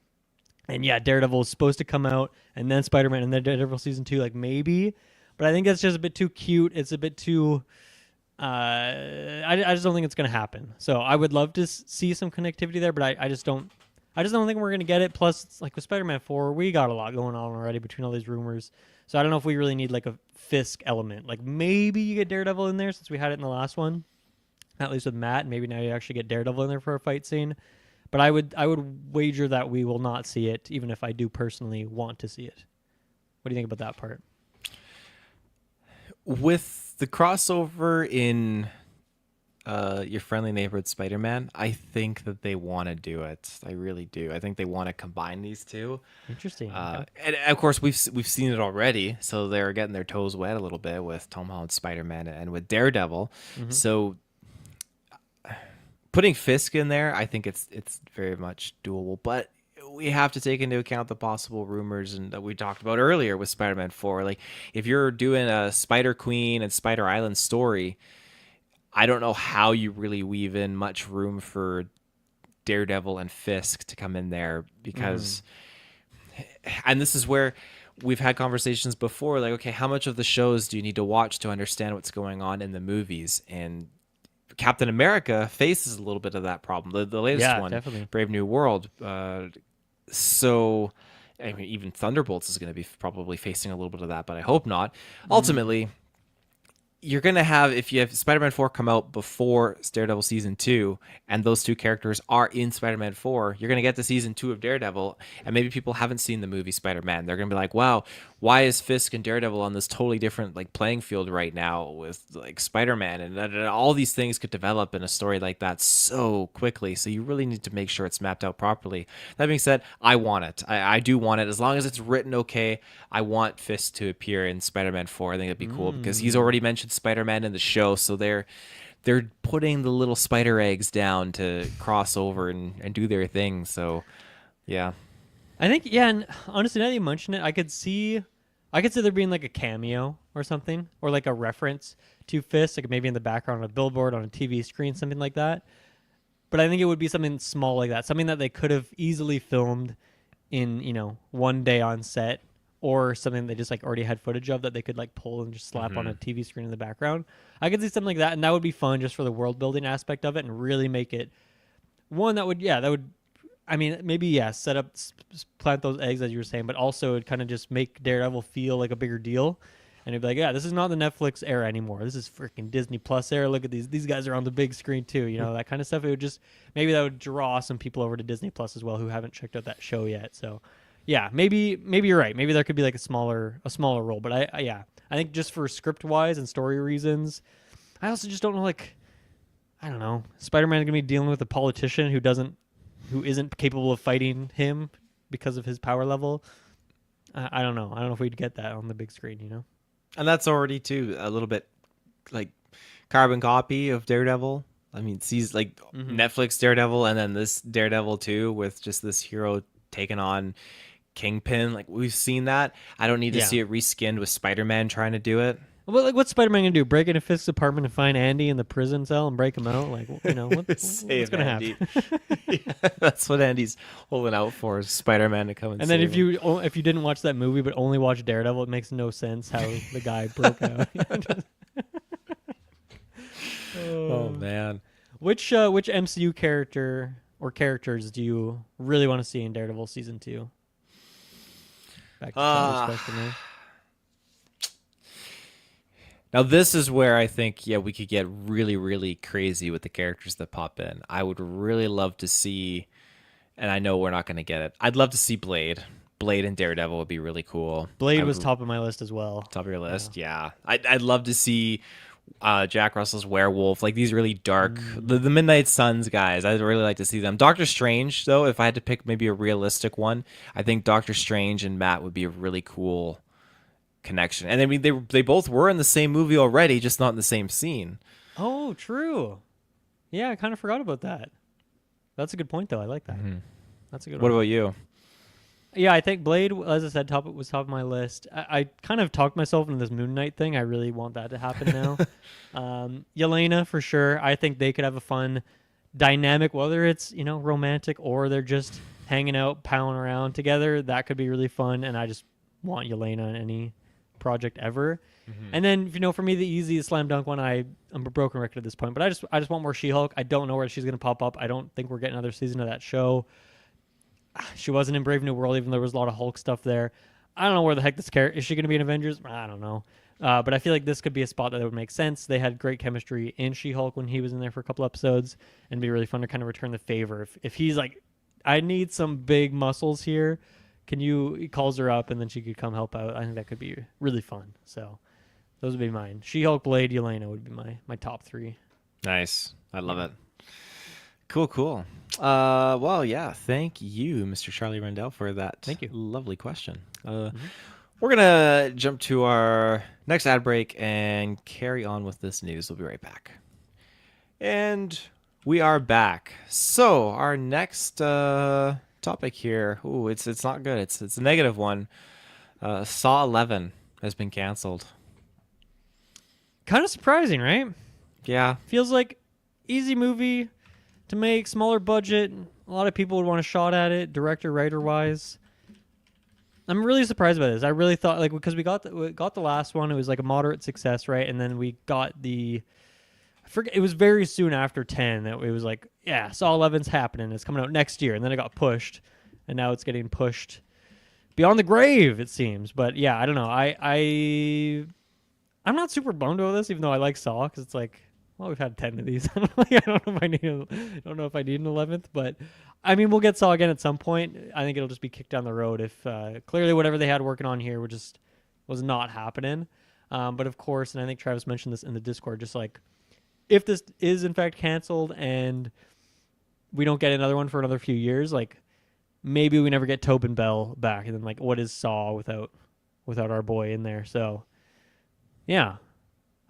And yeah, Daredevil is supposed to come out, and then Spider-Man, and then Daredevil Season 2, like maybe. But I think that's just a bit too cute. It's a bit too... I just don't think it's going to happen. So I would love to see some connectivity there, but I just don't think we're going to get it. Plus, it's like with Spider-Man 4, we got a lot going on already between all these rumors. So I don't know if we really need like a Fisk element. Like maybe you get Daredevil in there since we had it in the last one, at least with Matt. Maybe now you actually get Daredevil in there for a fight scene. But I would wager that we will not see it, even if I do personally want to see it. What do you think about that part? With the crossover in Your Friendly Neighborhood Spider-Man, I think that they want to do it. I really do. I think they want to combine these two. Interesting. And of course, we've seen it already, so they're getting their toes wet a little bit with Tom Holland's Spider-Man and with Daredevil. Mm-hmm. So putting Fisk in there, I think it's very much doable, but we have to take into account the possible rumors and that we talked about earlier with Spider-Man 4. Like if you're doing a Spider Queen and Spider Island story, I don't know how you really weave in much room for Daredevil and Fisk to come in there because and this is where we've had conversations before, like, okay, how much of the shows do you need to watch to understand what's going on in the movies? And Captain America faces a little bit of that problem. The latest one, definitely. Brave New World. So, I mean, even Thunderbolts is going to be probably facing a little bit of that, but I hope not. Ultimately, you're going to have, if you have Spider-Man 4 come out before Daredevil Season 2, and those two characters are in Spider-Man 4, you're going to get to Season 2 of Daredevil, and maybe people haven't seen the movie Spider-Man. They're going to be like, wow, why is Fisk and Daredevil on this totally different like playing field right now with like Spider-Man? And all these things could develop in a story like that so quickly, so you really need to make sure it's mapped out properly. That being said, I want it. I do want it. As long as it's written okay, I want Fisk to appear in Spider-Man 4. I think it'd be cool because he's already mentioned Spider-Man in the show, so they're putting the little spider eggs down to cross over and do their thing. So yeah, I think, yeah, and honestly, now that you mention it, I could see I could see there being like a cameo or something, or like a reference to Fist, like maybe in the background on a billboard on a TV screen, something like that. But I think it would be something small like that, something that they could have easily filmed in, one day on set, or something they just like already had footage of that they could like pull and just slap on a TV screen in the background. I could see something like that, and that would be fun just for the world building aspect of it, and really make it one that would, yeah, that would. I mean, maybe set up, plant those eggs as you were saying, but also it kind of just make Daredevil feel like a bigger deal, and it'd be like, yeah, this is not the Netflix era anymore. This is freaking Disney Plus era. Look at these guys are on the big screen too. That kind of stuff. It would just maybe that would draw some people over to Disney Plus as well who haven't checked out that show yet. So, yeah, maybe you're right. Maybe there could be like a smaller role, but I think just for script wise and story reasons, I also just don't know. Like, I don't know, Spider-Man gonna be dealing with a politician who isn't capable of fighting him because of his power level. I don't know. I don't know if we'd get that on the big screen. And that's already too a little bit like carbon copy of Daredevil. I mean, sees like Netflix Daredevil, and then this Daredevil too, with just this hero taking on Kingpin. Like, we've seen that. I don't need to see it reskinned with Spider-Man trying to do it. Well, like, what's Spider-Man gonna do? Break into Fisk's apartment and find Andy in the prison cell and break him out? Like, what's gonna happen? Yeah, that's what Andy's holding out for, is Spider-Man to come and then save him. if you didn't watch that movie but only watch Daredevil, it makes no sense how the guy broke out. Oh man, which MCU character or characters do you really want to see in Daredevil season 2? Back to Trevor's question there. Now, this is where I think, we could get really, really crazy with the characters that pop in. I would really love to see, and I know we're not going to get it, I'd love to see Blade. Blade and Daredevil would be really cool. Blade was top of my list as well. Top of your list? Yeah. I'd love to see Jack Russell's Werewolf, like these really dark, the Midnight Suns guys. I'd really like to see them. Doctor Strange, though, if I had to pick maybe a realistic one, I think Doctor Strange and Matt would be a really cool connection. And I mean, they both were in the same movie already, just not in the same scene. Oh, true. Yeah, I kind of forgot about that. That's a good point, though. I like that. That's a good one. What about you? Yeah, I think Blade, as I said, was top of my list. I kind of talked myself into this Moon Knight thing. I really want that to happen now. Yelena, for sure. I think they could have a fun dynamic, whether it's, romantic or they're just hanging out, palling around together. That could be really fun, and I just want Yelena in any project ever. And then, for me, the easy slam dunk one, I'm a broken record at this point, but I just want more She-Hulk. I don't know where she's going to pop up. I don't think we're getting another season of that show. She wasn't in Brave New World, even though there was a lot of Hulk stuff there. I don't know where the heck this character is. She going to be in Avengers? I don't know. But I feel like this could be a spot that would make sense. They had great chemistry in She-Hulk when he was in there for a couple episodes, and it'd be really fun to kind of return the favor. If he's like, I need some big muscles here, he calls her up and then she could come help out. I think that could be really fun. So those would be mine. She-Hulk, Blade, Yelena would be my top 3. Nice. I love it. Cool. Well, yeah. Thank you, Mr. Charlie Rendell, for that Thank you. Lovely question. We're going to jump to our next ad break and carry on with this news. We'll be right back. And we are back. So our next topic here, it's not good. It's a negative one. Saw 11 has been canceled. Kind of surprising, right? Yeah. Feels like easy movie to make, smaller budget. A lot of people would want a shot at it, director, writer wise. I'm really surprised by this. I really thought, because we got the last one, it was like a moderate success, right? And then we got I forget, it was very soon after 10 that it was like, yeah, Saw 11's happening. It's coming out next year. And then it got pushed, and now it's getting pushed beyond the grave, it seems. But yeah, I don't know. I'm not super bummed over this, even though I like Saw, because it's like, well, we've had 10 of these. I don't know if I need an 11th, but I mean, we'll get Saw again at some point. I think it'll just be kicked down the road if clearly whatever they had working on here was not happening. But of course, and I think Travis mentioned this in the Discord, just like, if this is in fact canceled and we don't get another one for another few years, like maybe we never get Tobin Bell back, and then like, what is Saw without our boy in there? So yeah,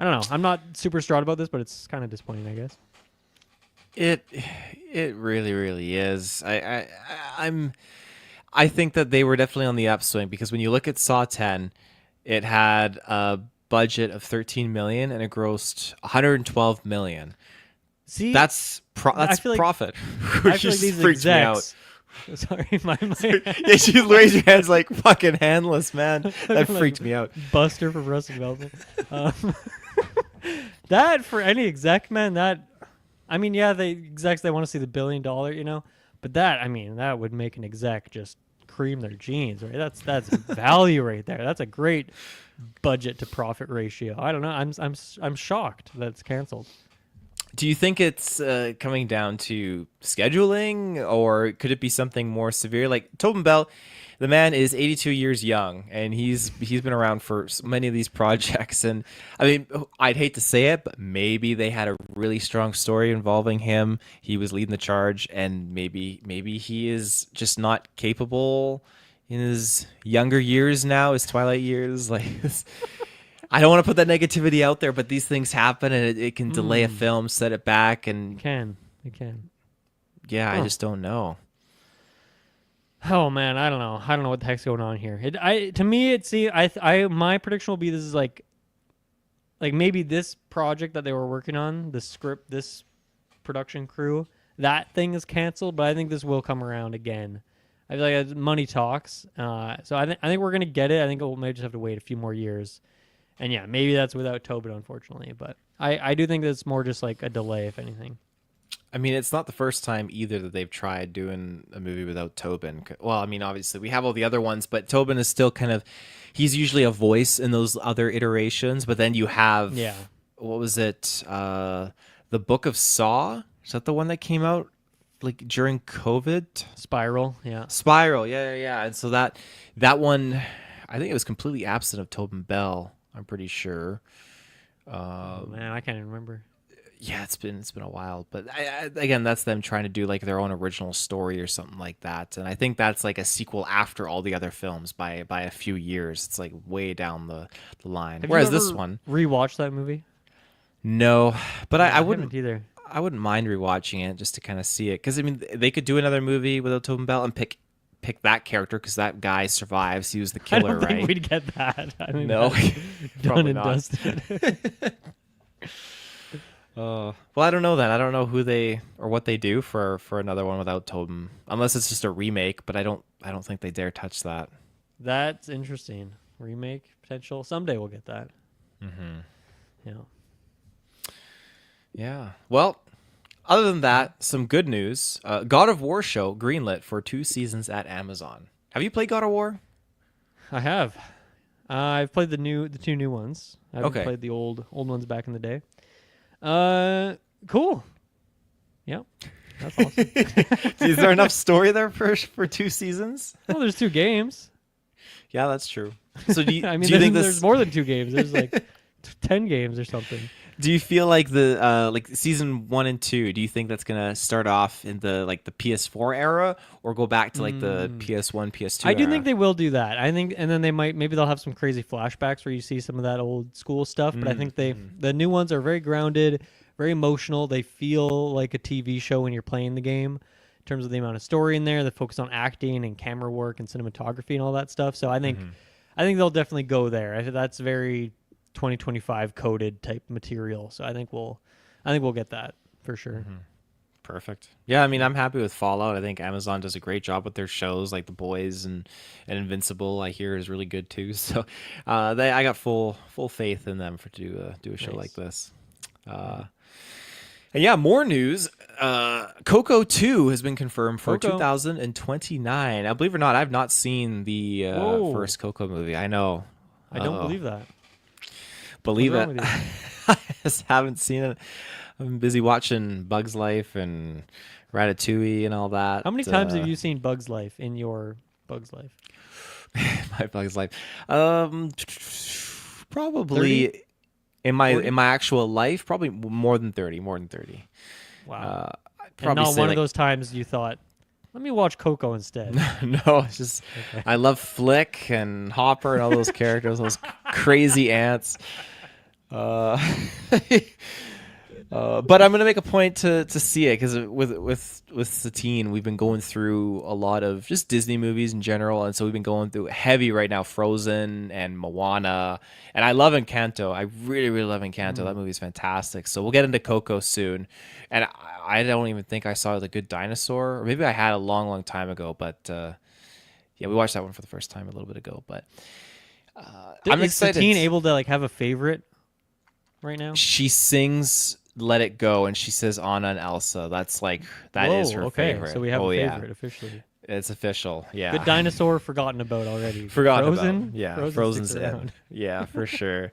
I don't know. I'm not super distraught about this, but it's kind of disappointing, I guess. It really, really is. I think that they were definitely on the upswing, because when you look at Saw 10, It had a budget of 13 million and it grossed 112 million. See, That's I feel like profit. I Which feel like just these freaked me out. execs. Sorry, my Yeah, she raised your hands like fucking handless, man. That like freaked me out. Buster from Arrested Development. That for any exec, man. That I mean, yeah, the execs they want to see the $1 billion, you know, but that I mean that would make an exec just cream their jeans, right? That's value right there. That's a great budget to profit ratio. I don't know. I'm shocked that it's canceled. Do you think it's coming down to scheduling, or could it be something more severe? Like Tobin Bell, the man is 82 years young, and he's been around for many of these projects. And I mean, I'd hate to say it, but maybe they had a really strong story involving him. He was leading the charge, and maybe he is just not capable in his younger years now, his twilight years, like. I don't want to put that negativity out there, but these things happen, and it can delay a film, set it back, and It can. yeah, Huh. I just don't know. Oh man, I don't know. I don't know what the heck's going on here. To me, my prediction will be this is like maybe this project that they were working on, the script, this production crew, that thing is canceled. But I think this will come around again. I feel like money talks. So I think we're gonna get it. I think we may just have to wait a few more years. And yeah, maybe that's without Tobin, unfortunately. But I do think that's more just like a delay, if anything. I mean, it's not the first time either that they've tried doing a movie without Tobin. Well, I mean, obviously we have all the other ones, but Tobin is still kind of, he's usually a voice in those other iterations. But then you have, what was it? The Book of Saw? Is that the one that came out like during COVID? Spiral, yeah. Spiral, yeah. And so that one, I think it was completely absent of Tobin Bell. I'm pretty sure. Man, I can't even remember. Yeah, it's been a while, but again, that's them trying to do like their own original story or something like that. And I think that's like a sequel after all the other films by a few years. It's like way down the line. Have Whereas you ever this one, rewatched that movie? no, but I wouldn't haven't either. I wouldn't mind rewatching it just to kind of see it, because I mean they could do another movie without Tobin Bell and pick that character because that guy survives. He was the killer, I don't think right? we'd get that. I mean, No, done probably and not. dusted. Well, I don't know that. I don't know who they or what they do for another one without Tobin, unless it's just a remake. But I don't think they dare touch that. That's interesting. Remake potential. Someday we'll get that. Mm-hmm. Yeah. Yeah. Well, other than that, some good news. God of War show greenlit for 2 seasons at Amazon. Have you played God of War? I have. I've played the 2 new ones. I haven't Okay. played the old ones back in the day. Cool. Yep. That's awesome. Is there enough story there for 2 seasons? Well, there's 2 games. Yeah, that's true. So do you, I mean, do you think there's more than 2 games. There's like 10 games or something. Do you feel like the like season 1 and 2? Do you think that's gonna start off in the PS4 era, or go back to like the PS1, PS2? I do era? think they will do that. I think, and then maybe they'll have some crazy flashbacks where you see some of that old school stuff. But I think the new ones are very grounded, very emotional. They feel like a TV show when you're playing the game, in terms of the amount of story in there. They focus on acting and camera work and cinematography and all that stuff. So I think they'll definitely go there. I think that's very 2025 coded type material. So I think we'll get that for sure. Perfect. Yeah, I mean, I'm happy with Fallout. I think Amazon does a great job with their shows, like The Boys and Invincible. I hear is really good too. So, I got full faith in them to do a show like this. And yeah, more news. Coco 2 has been confirmed for Coco. 2029. Now, believe it or not, I've not seen the first Coco movie. I know. I don't believe that. Believe What's it. wrong with you? I just haven't seen it. I've been busy watching Bug's Life and Ratatouille and all that. How many times have you seen Bug's Life in your Bug's Life? my Bug's Life? Probably 30? in my 40? actual life, probably more than 30. More than 30. Wow. I'd And probably not say one like, of those times you thought, let me watch Coco instead. No, it's just I love Flick and Hopper and all those characters, those crazy ants. But I'm gonna make a point to see it because with Satine, we've been going through a lot of just Disney movies in general, and so we've been going through heavy right now, Frozen and Moana, and I love Encanto. I really love Encanto. That movie's fantastic. So we'll get into Coco soon, and I don't even think I saw The Good Dinosaur, or maybe I had a long time ago, but yeah, we watched that one for the first time a little bit ago. But I'm Is excited. Satine able to like have a favorite right now? She sings "Let It Go" and she says "Anna and Elsa." That's like that is her okay. favorite. So we have oh a yeah, favorite officially. it's official. Yeah, Good Dinosaur forgotten about already. forgotten Frozen? about. Yeah, Frozen Frozen's sticks in. around. Yeah, for sure.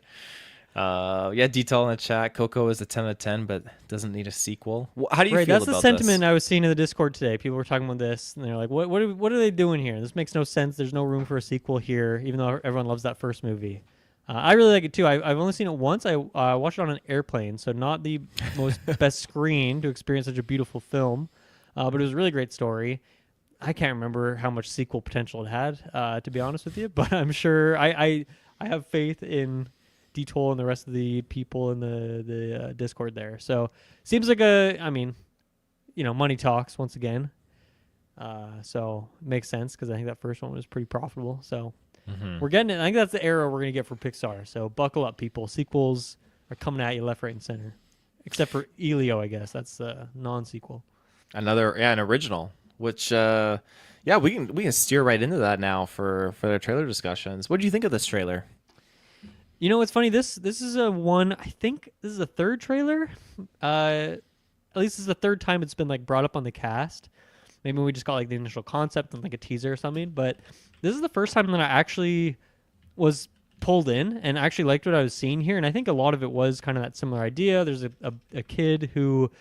Yeah, detail in the chat. Coco is a 10 out of 10, but doesn't need a sequel. How do you Right, feel that's the about sentiment this? I was seeing in the Discord today. People were talking about this, and they're like, what are they doing here? This makes no sense. There's no room for a sequel here, even though everyone loves that first movie. I really like it too. I've only seen it once. I watched it on an airplane, so not the most best screen to experience such a beautiful film, but it was a really great story. I can't remember how much sequel potential it had, to be honest with you, but I'm sure I have faith in Detoll and the rest of the people in the Discord there. So seems like money talks once again. So it makes sense because I think that first one was pretty profitable. So we're getting it. I think that's the era we're gonna get for Pixar. So buckle up, people. Sequels are coming at you left, right, and center. Except for Elio, I guess that's the non-sequel. An original, which we can steer right into that now for the trailer discussions. What do you think of this trailer? You know what's funny? This is a one. I think this is a third trailer. At least this is the third time it's been like brought up on the cast. Maybe we just got like the initial concept and like a teaser or something. But this is the first time that I actually was pulled in and actually liked what I was seeing here. And I think a lot of it was kind of that similar idea. There's a kid who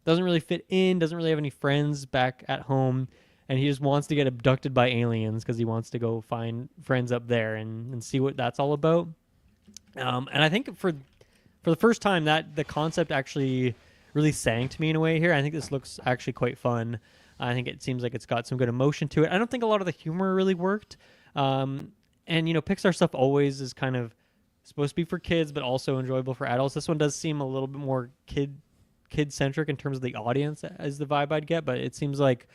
doesn't really fit in, doesn't really have any friends back at home, and he just wants to get abducted by aliens because he wants to go find friends up there and see what that's all about. And I think for the first time that the concept actually really sang to me in a way here. I think this looks actually quite fun. I think it seems like it's got some good emotion to it. I don't think a lot of the humor really worked. And, Pixar stuff always is kind of supposed to be for kids, but also enjoyable for adults. This one does seem a little bit more kid-centric in terms of the audience as the vibe I'd get, but it seems like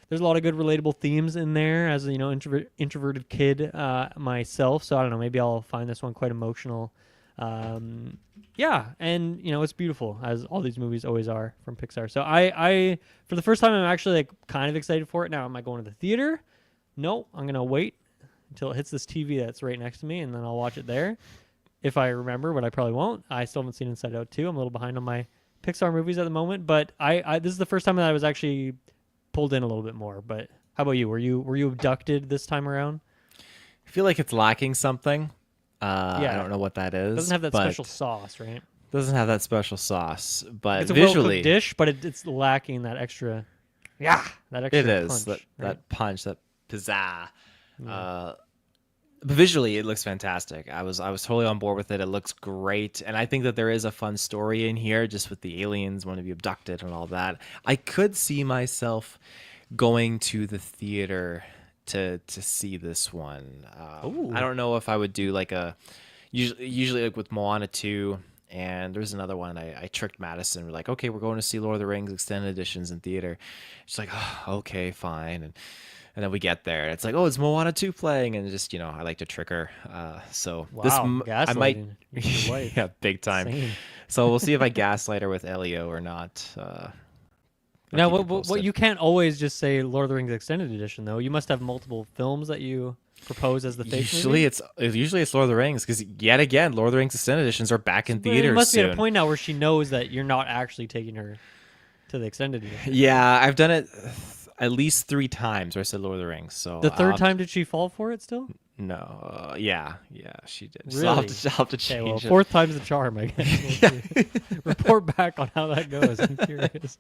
there's a lot of good relatable themes in there as introverted kid myself. So I don't know, maybe I'll find this one quite emotional. Yeah, and it's beautiful as all these movies always are from Pixar. So I for the first time I'm actually like kind of excited for it. Now, am I going to the theater? No, I'm gonna wait until it hits this TV that's right next to me, and then I'll watch it there if I remember, but I probably won't. I still haven't seen Inside Out 2. I'm a little behind on my Pixar movies at the moment, but I this is the first time that I was actually pulled in a little bit more. But how about you? Were you abducted this time around? I feel like it's lacking something. Yeah. I don't know what that is. It doesn't have that but special sauce, right? Doesn't have that special sauce, but It's a visually, well-cooked dish, but it's lacking that extra. Yeah, that extra. it is punch, right? that punch, that pizzazz. But visually, it looks fantastic. I was totally on board with it. It looks great, and I think that there is a fun story in here, just with the aliens wanting to be abducted and all that. I could see myself going to the theater to see this one. I don't know if I would do like a usually like with Moana 2, and there's another one. I tricked Madison. We're like, okay, we're going to see Lord of the Rings extended editions in theater. She's like, oh, okay, fine, and then we get there, and it's like, oh, it's Moana 2 playing, and just I like to trick her. So Wow, I might, gaslighting your wife. yeah, big time. Insane. So we'll see if I gaslight her with Elio or not. Now, keep you what posted. you can't always just say Lord of the Rings extended edition though. You must have multiple films that you propose as the fake movie. Usually it's Lord of the Rings, because yet again, Lord of the Rings extended editions are back in theaters It must soon. be at a point now where she knows that you're not actually taking her to the extended edition. Yeah, I've done it at least 3 times where I said Lord of the Rings. So The third time, did she fall for it still? no, yeah, she did. Really? So I'll have to Okay, change well, it. fourth time's the charm, I guess. We'll see. Report back on how that goes. I'm curious.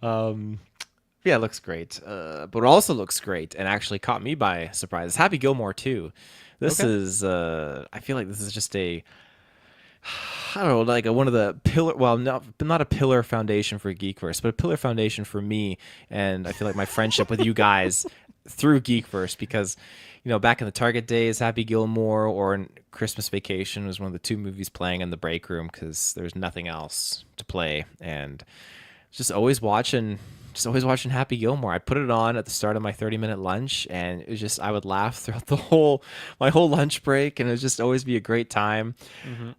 Yeah, it looks great. But it also looks great and actually caught me by surprise. It's Happy Gilmore too. This Okay. is I feel like this is just I don't know, like one of the pillar. Well, not a pillar foundation for GeekVerse, but a pillar foundation for me. And I feel like my friendship with you guys through GeekVerse, because back in the Target days, Happy Gilmore or in Christmas Vacation was one of the two movies playing in the break room because there's nothing else to play, and just always watching Happy Gilmore. I put it on at the start of my 30-minute lunch, and it was just, I would laugh throughout my whole lunch break, and it would just always be a great time.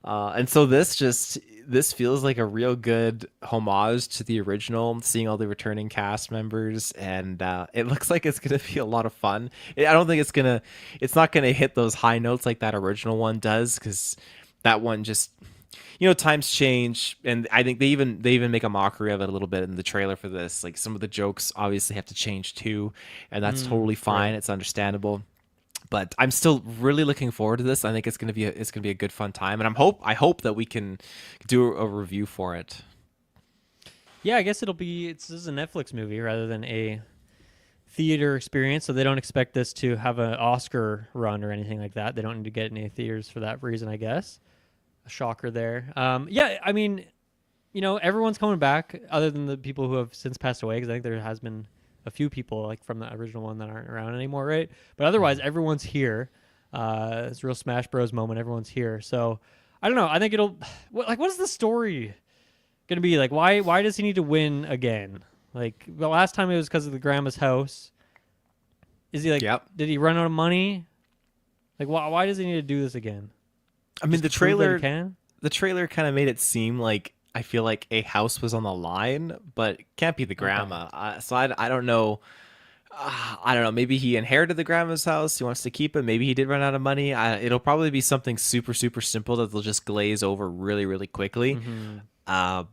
And so this feels like a real good homage to the original, seeing all the returning cast members, and it looks like it's gonna be a lot of fun. I don't think it's not gonna hit those high notes like that original one does, because that one just, times change, and I think they even make a mockery of it a little bit in the trailer for this. Like, some of the jokes obviously have to change too, and that's totally fine. Right. It's understandable. But I'm still really looking forward to this. I think it's gonna be a good fun time, and I hope that we can do a review for it. Yeah, I guess this is a Netflix movie rather than a theater experience, so they don't expect this to have an Oscar run or anything like that. They don't need to get any theaters for that reason, I guess. A shocker there. Yeah, I mean, everyone's coming back other than the people who have since passed away, because I think there has been a few people like from the original one that aren't around anymore, right? But otherwise, everyone's here. It's a real Smash Bros moment. Everyone's here. So I don't know. I think what is the story gonna be like? Why does he need to win again? Like, the last time it was because of the grandma's house. Is he like? Yep. Did he run out of money? Like, why does he need to do this again? I mean, the trailer kind of made it seem like, I feel like a house was on the line, but it can't be the grandma. Okay. So I don't know. I don't know. Maybe he inherited the grandma's house. He wants to keep it. Maybe he did run out of money. It'll probably be something super, super simple that they'll just glaze over really, really quickly. Yeah,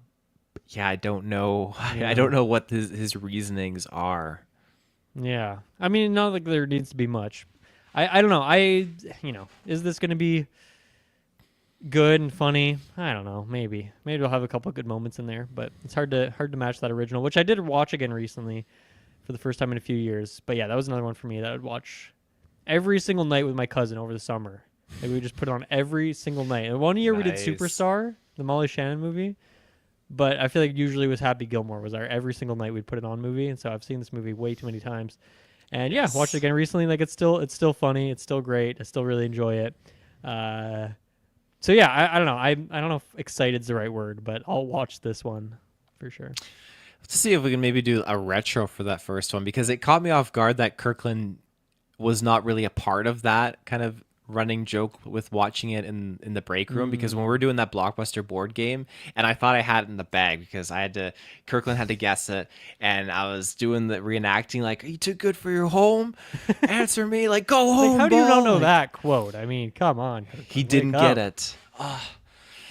I don't know. Yeah. I don't know what his reasonings are. Yeah. I mean, not like there needs to be much. I don't know. Is this going to be good and funny? I don't know. Maybe we'll have a couple of good moments in there, but it's hard to match that original, which I did watch again recently for the first time in a few years. But yeah, that was another one for me that I would watch every single night with my cousin over the summer. Like, we would just put it on every single night. And one year we did Superstar, the Molly Shannon movie, but I feel like usually it was Happy Gilmore was our every single night we'd put it on movie. And so I've seen this movie way too many times. And yeah, watched it again recently. Like, it's still funny. It's still great. I still really enjoy it. So yeah, I don't know. I don't know if excited's the right word, but I'll watch this one for sure. Let's see if we can maybe do a retro for that first one, because it caught me off guard that Kirkland was not really a part of that kind of running joke with watching it in the break room, because when we were doing that Blockbuster board game, and I thought I had it in the bag because Kirkland had to guess it, and I was doing the reenacting like, "Are you too good for your home? Answer me, like, go home." Like, how do you not know that quote? I mean, come on. Kirkland, he didn't get it.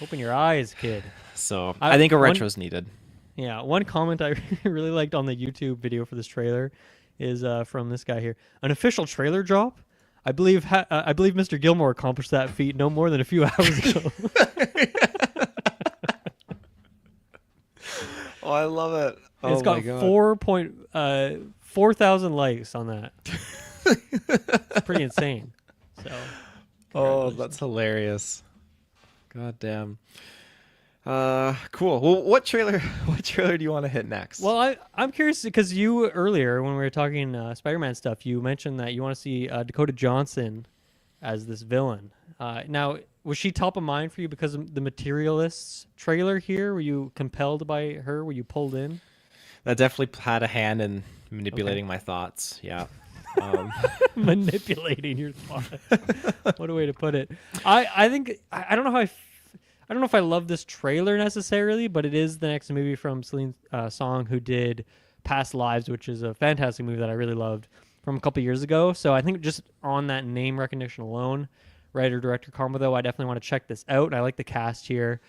Open your eyes, kid. So I think a retro's needed. Yeah, one comment I really liked on the YouTube video for this trailer is from this guy here. An official trailer drop? I believe Mr. Gilmore accomplished that feat no more than a few hours ago. Oh, I love it. It's got 4,000 likes on that. It's pretty insane. So, that's hilarious. God damn. Cool. Well, what trailer do you want to hit next? Well, I'm curious because you earlier when we were talking Spider-Man stuff, you mentioned that you want to see Dakota Johnson as this villain. Now, was she top of mind for you because of the Materialists trailer here? Were you compelled by her? Were you pulled in? That definitely had a hand in manipulating my thoughts. Yeah. Manipulating your thoughts. What a way to put it. I think I don't know how I don't know if I love this trailer necessarily, but it is the next movie from Celine Song, who did Past Lives, which is a fantastic movie that I really loved from a couple years ago. So I think just on that name recognition alone, writer-director combo, though, I definitely want to check this out. I like the cast here.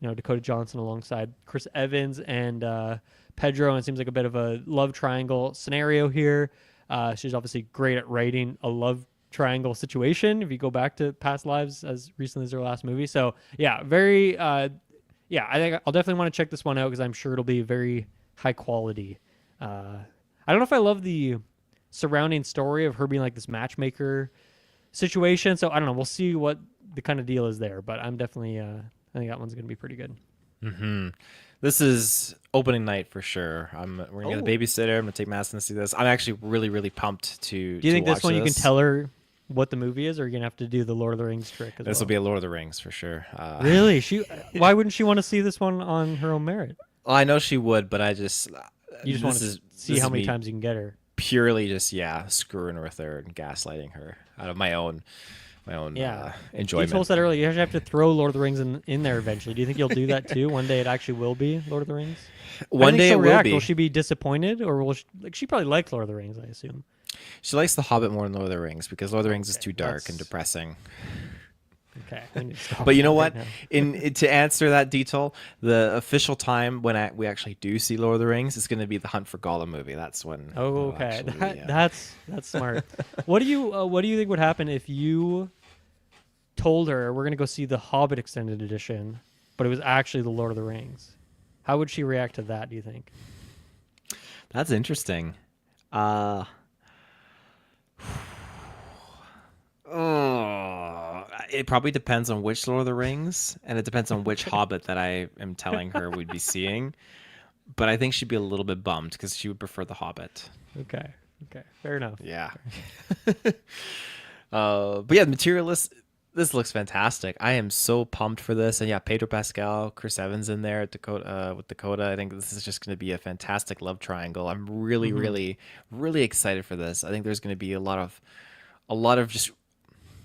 Dakota Johnson alongside Chris Evans and Pedro, and it seems like a bit of a love triangle scenario here. She's obviously great at writing a love triangle situation if you go back to Past Lives as recently as her last movie. So yeah, very I think I'll definitely want to check this one out because I'm sure it'll be very high quality. I don't know if I love the surrounding story of her being like this matchmaker situation, so I don't know, we'll see what the kind of deal is there, but I'm definitely I think that one's gonna be pretty good. This is opening night for sure. We're gonna get a babysitter. I'm gonna take Madison to see this. I'm actually really, really pumped to. Do you think watch this one you can tell her what the movie is, or are you gonna have to do the Lord of the Rings trick as This will well? be a Lord of the Rings for sure. Really? Why wouldn't she want to see this one on her own merit? Well, I know she would, but I just You just want to see how many times you can get her. Purely just screwing with her and gaslighting her out of my own Yeah. enjoyment. You told us that earlier. You actually have to throw Lord of the Rings in there eventually. Do you think you'll do that too? One day it actually will be Lord of the Rings? One day it will be. Will she be disappointed, or will she probably likes Lord of the Rings, I assume? She likes The Hobbit more than Lord of the Rings because Lord of the Rings is too dark and depressing. Okay. We need to stop But you know that what? right To answer that detail, the official time when we actually do see Lord of the Rings is going to be the Hunt for Gollum movie. That's when. Oh, okay. That's smart. What do you think would happen if you told her we're gonna go see the Hobbit extended edition, but it was actually the Lord of the Rings? How would she react to that, do you think? That's interesting. It probably depends on which Lord of the Rings, and it depends on which Hobbit that I am telling her we'd be seeing. But I think she'd be a little bit bummed because she would prefer the Hobbit. Okay. Fair enough. Yeah. But yeah, Materialists. This looks fantastic. I am so pumped for this. And yeah, Pedro Pascal, Chris Evans in there, Dakota with Dakota. I think this is just going to be a fantastic love triangle. I'm really, really, really excited for this. I think there's going to be a lot of just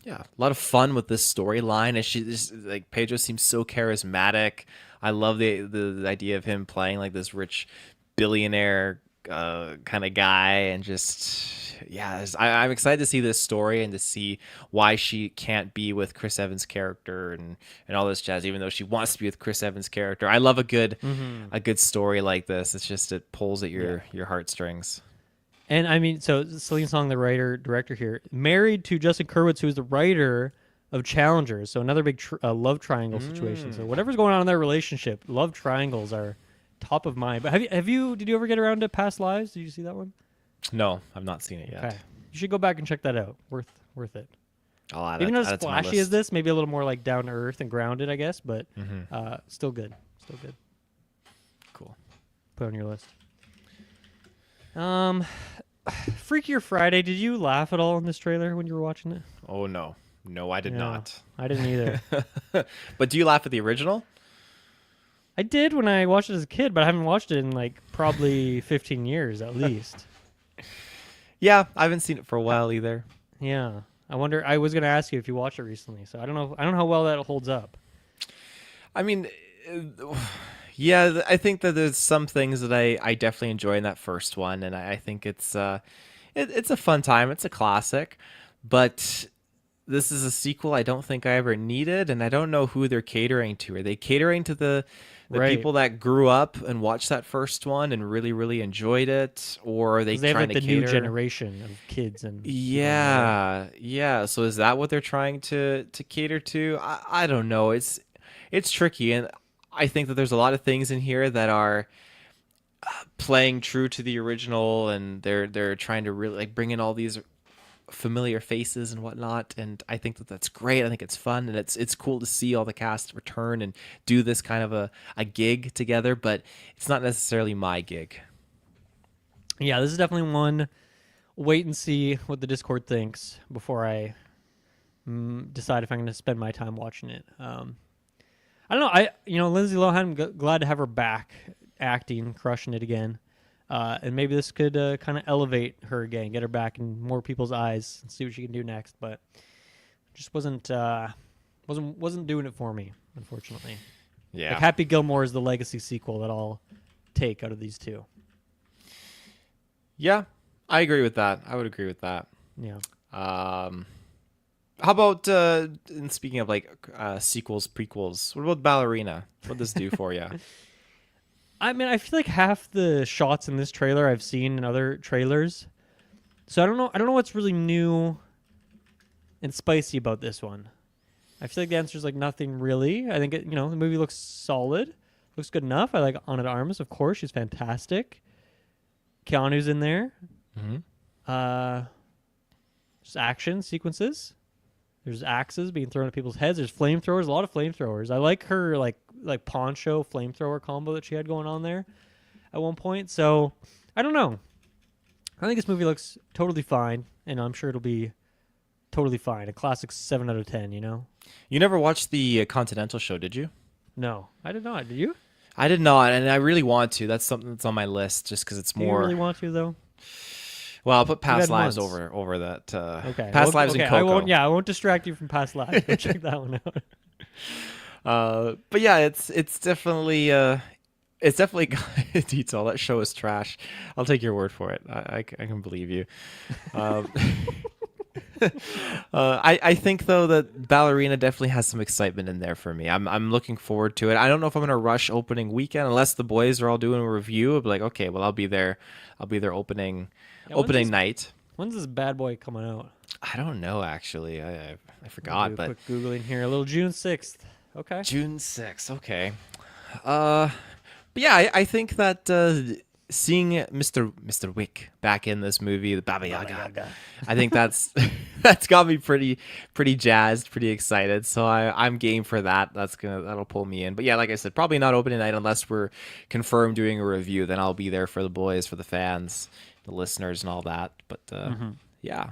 a lot of fun with this storyline. And she just like Pedro seems so charismatic. I love the idea of him playing like this rich billionaire kind of guy, and just I'm excited to see this story and to see why she can't be with Chris Evans' character and all this jazz, even though she wants to be with Chris Evans' character. I love a good story like this. It's just it pulls at your heartstrings. And I mean, so Celine Song, the writer director here, married to Justin Hurwitz, who is the writer of Challengers, so another big love triangle situation. So whatever's going on in their relationship, love triangles are top of mind. But did you ever get around to Past Lives? Did you see that one? No, I've not seen it yet. Okay. You should go back and check that out. Worth it. I'll add Maybe it, not add as it to my flashy as list. this, maybe a little more like down to earth and grounded, I guess, but still good. Cool. Put it on your list. Freakier Friday, did you laugh at all in this trailer when you were watching it? Oh no, I did not. I didn't either. But do you laugh at the original? I did when I watched it as a kid, but I haven't watched it in like probably 15 years at least. Yeah, I haven't seen it for a while either. Yeah. I wonder, I was going to ask you if you watched it recently, so I don't know how well that holds up. I mean, yeah, I think that there's some things that I definitely enjoy in that first one, and I think it's a fun time. It's a classic, but this is a sequel I don't think I ever needed, and I don't know who they're catering to. Are they catering to the people that grew up and watched that first one and really, really enjoyed it, or are they have trying like the to new cater? generation of kids and Yeah. So is that what they're trying to cater to? I don't know. It's tricky, and I think that there's a lot of things in here that are playing true to the original, and they're trying to really like bring in all these familiar faces and whatnot, and I think that that's great. I think it's fun, and it's cool to see all the cast return and do this kind of a gig together, but it's not necessarily my gig. Yeah, this is definitely one wait and see what the Discord thinks before I decide if I'm going to spend my time watching it. I don't know. Lindsay Lohan, I'm glad to have her back acting, crushing it again. And maybe this could kind of elevate her again, get her back in more people's eyes, and see what she can do next. But just wasn't doing it for me, unfortunately. Yeah. Like Happy Gilmore is the legacy sequel that I'll take out of these two. Yeah, I agree with that. I would agree with that. Yeah. How about and speaking of like sequels, prequels? What about Ballerina? What does this do for you? I mean, I feel like half the shots in this trailer I've seen in other trailers. So I don't know what's really new and spicy about this one. I feel like the answer is like nothing really. I think the movie looks solid. Looks good enough. I like Ana de Armas, of course. She's fantastic. Keanu's in there. Just action sequences. There's axes being thrown at people's heads. There's flamethrowers. A lot of flamethrowers. I like her like poncho flamethrower combo that she had going on there at one point. So I don't know. I think this movie looks totally fine, and I'm sure it'll be totally fine. A classic 7 out of 10. You know? You never watched the Continental show, did you? No, I did not. Did you? I did not, and I really want to. That's something that's on my list, just because it's Do you really more. want to though? Well, I'll put You've Past had Lives months. over that. Okay. Past Well, Lives okay. and Coco. I won't. Yeah, I won't distract you from Past Lives. Go check that one out. But yeah, it's definitely got detail. That show is trash. I'll take your word for it. I can believe you. Um, I think though that Ballerina definitely has some excitement in there for me. I'm looking forward to it. I don't know if I'm gonna rush opening weekend unless the boys are all doing a review. I'll be like, okay, well I'll be there. I'll be there opening Yeah, when's opening this, night. when's this bad boy coming out? I don't know actually. I I'll forgot, do a but quick googling here. A little June 6th. Okay. June 6th. Okay. Uh, but yeah, I think that seeing Mr. Wick back in this movie, the Baba Yaga, I think that's that's got me pretty jazzed, pretty excited. So I'm game for that. That'll pull me in. But yeah, like I said, probably not opening night unless we're confirmed doing a review. Then I'll be there for the boys, for the fans, the listeners, and all that. But yeah.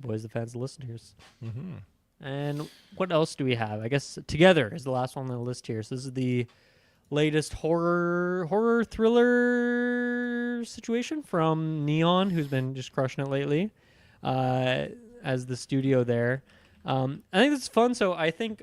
Boys, the fans, the listeners. Mm-hmm. And what else do we have? I guess Together is the last one on the list here. So this is the latest horror thriller situation from Neon, who's been just crushing it lately, as the studio there. I think this is fun. So I think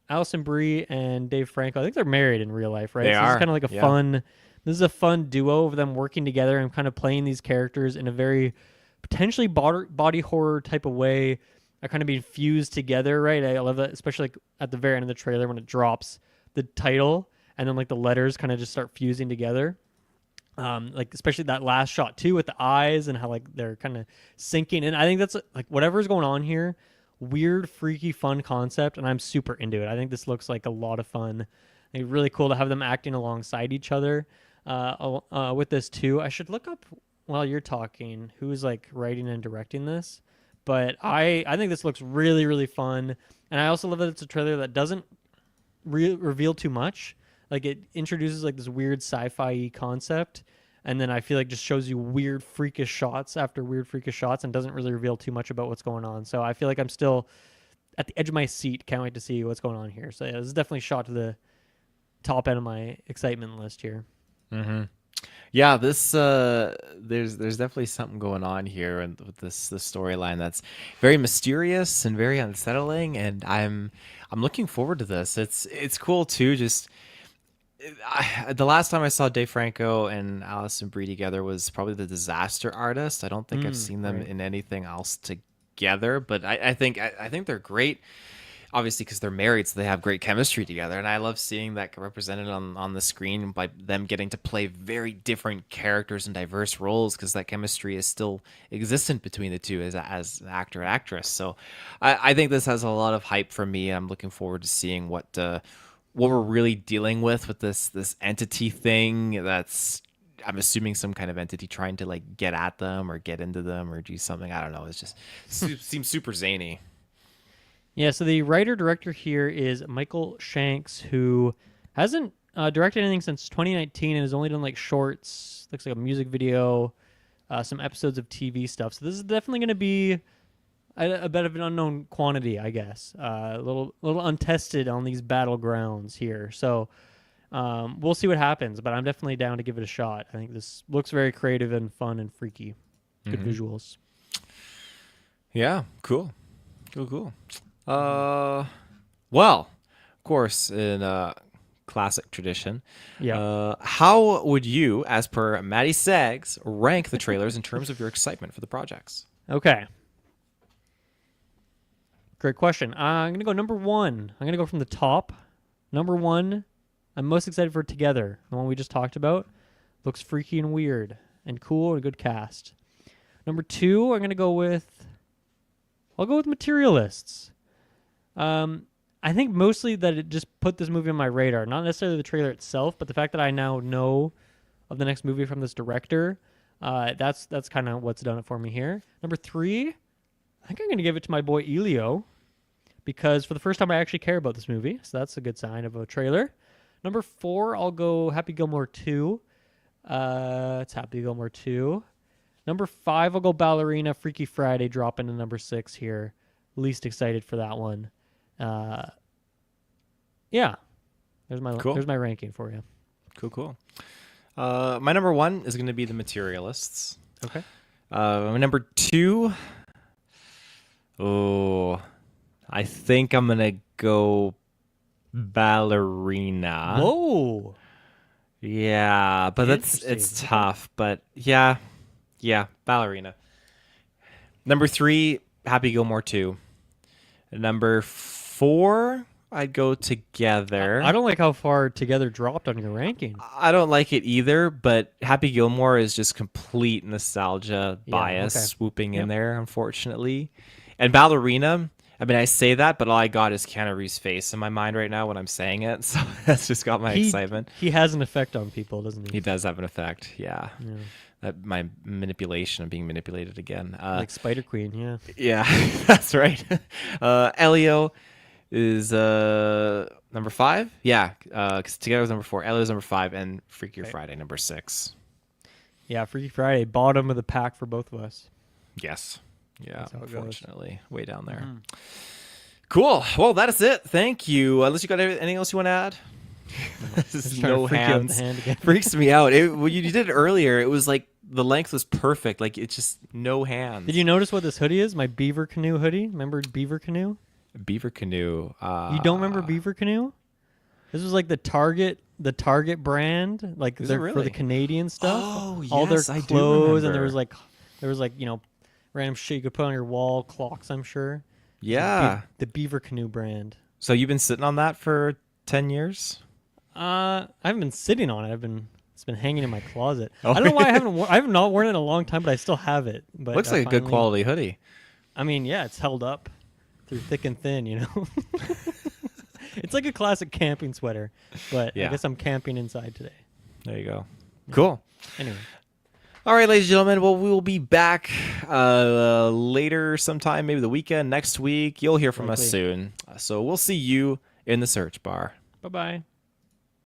Alison Brie and Dave Franco, I think they're married in real life, right? They so are. This is kind of like Yeah. this is a fun duo of them working together and kind of playing these characters in a very potentially body horror type of way. Are kind of being fused together, right? I love that, especially like at the very end of the trailer when it drops the title and then like the letters kind of just start fusing together. Like especially that last shot too with the eyes and how like they're kind of sinking. And I think that's like whatever's going on here, weird, freaky, fun concept, and I'm super into it. I think this looks like a lot of fun. Like, really cool to have them acting alongside each other with this too. I should look up while you're talking who's like writing and directing this. But I think this looks really, really fun. And I also love that it's a trailer that doesn't reveal too much. Like it introduces like this weird sci-fi concept. And then I feel like just shows you weird, freakish shots after weird, freakish shots and doesn't really reveal too much about what's going on. So I feel like I'm still at the edge of my seat. Can't wait to see what's going on here. So yeah, this is definitely shot to the top end of my excitement list here. Mm-hmm. Yeah, this there's definitely something going on here, and with this storyline that's very mysterious and very unsettling, and I'm looking forward to this. It's cool too. Just the last time I saw Dave Franco and Alison Brie together was probably The Disaster Artist. I don't think I've seen them Right. in anything else together, but I think they're great. Obviously, because they're married, so they have great chemistry together, and I love seeing that represented on the screen by them getting to play very different characters and diverse roles, because that chemistry is still existent between the two as an actor and actress. So, I think this has a lot of hype for me. I'm looking forward to seeing what we're really dealing with this entity thing. That's, I'm assuming, some kind of entity trying to like get at them or get into them or do something. I don't know. It's just seems super zany. Yeah, so the writer-director here is Michael Shanks, who hasn't directed anything since 2019 and has only done like shorts, looks like a music video, some episodes of TV stuff. So this is definitely going to be a bit of an unknown quantity, I guess. A little untested on these battlegrounds here. So we'll see what happens, but I'm definitely down to give it a shot. I think this looks very creative and fun and freaky. Good visuals. Yeah, cool. Cool. Well, of course, in classic tradition, Yeah. how would you, as per Maddie Sags, rank the trailers in terms of your excitement for the projects? Okay. Great question. I'm going to go number one. I'm going to go from the top. Number one, I'm most excited for Together, the one we just talked about. Looks freaky and weird and cool and a good cast. Number two, I'll go with Materialists. I think mostly that it just put this movie on my radar. Not necessarily the trailer itself, but the fact that I now know of the next movie from this director. That's kind of what's done it for me here. Number three, I think I'm going to give it to my boy Elio, because for the first time I actually care about this movie. So that's a good sign of a trailer. Number four, I'll go Happy Gilmore 2. It's Happy Gilmore 2. Number 5, I'll go Ballerina. Freaky Friday dropping to number 6 here. Least excited for that one. Yeah. There's my ranking for you. Cool. My number 1 is going to be the Materialists. Okay. My number 2. I think I'm going to go Ballerina. Whoa. Yeah, but it's tough. But yeah, Ballerina. Number 3, Happy Gilmore 2. Number 4, I'd go Together. I don't like how far Together dropped on your ranking. I don't like it either, but Happy Gilmore is just complete nostalgia bias swooping in there, unfortunately. And Ballerina, I mean, I say that, but all I got is Keanu Reeves' face in my mind right now when I'm saying it, so that's just got my excitement. He has an effect on people, doesn't he? He does have an effect, yeah. That my manipulation of being manipulated again. Like Spider Queen, yeah. Yeah, that's right. Elio is number 5. Yeah, because Together was number 4. Elio's number 5, and Freakier Friday number 6. Yeah, Freaky Friday, bottom of the pack for both of us. Yes. Yeah, unfortunately, way down there. Mm-hmm. Cool. Well, that is it. Thank you. Unless you got anything else you want to add? This is no hands. Freaks me out. When you did it earlier, it was like the length was perfect. Like it's just no hands. Did you notice what this hoodie is? My Beaver Canoe hoodie. Remember Beaver Canoe? Beaver Canoe. You don't remember Beaver Canoe? This was like the Target brand, like for the Canadian stuff. Oh, all yes, their I do clothes, and remember. there was like random shit you could put on your wall, clocks, I'm sure. Yeah. The Beaver Canoe brand. So you've been sitting on that for 10 years? I haven't been sitting on it. It's been hanging in my closet. Oh, I don't know why I have not worn it in a long time, but I still have it. But looks like a good quality hoodie. I mean, yeah, it's held up through thick and thin, It's like a classic camping sweater, but I guess I'm camping inside today. There you go. Cool. Anyway. All right, ladies and gentlemen. Well, we will be back later sometime, maybe the weekend, next week. You'll hear from us soon. So we'll see you in the search bar. Bye-bye.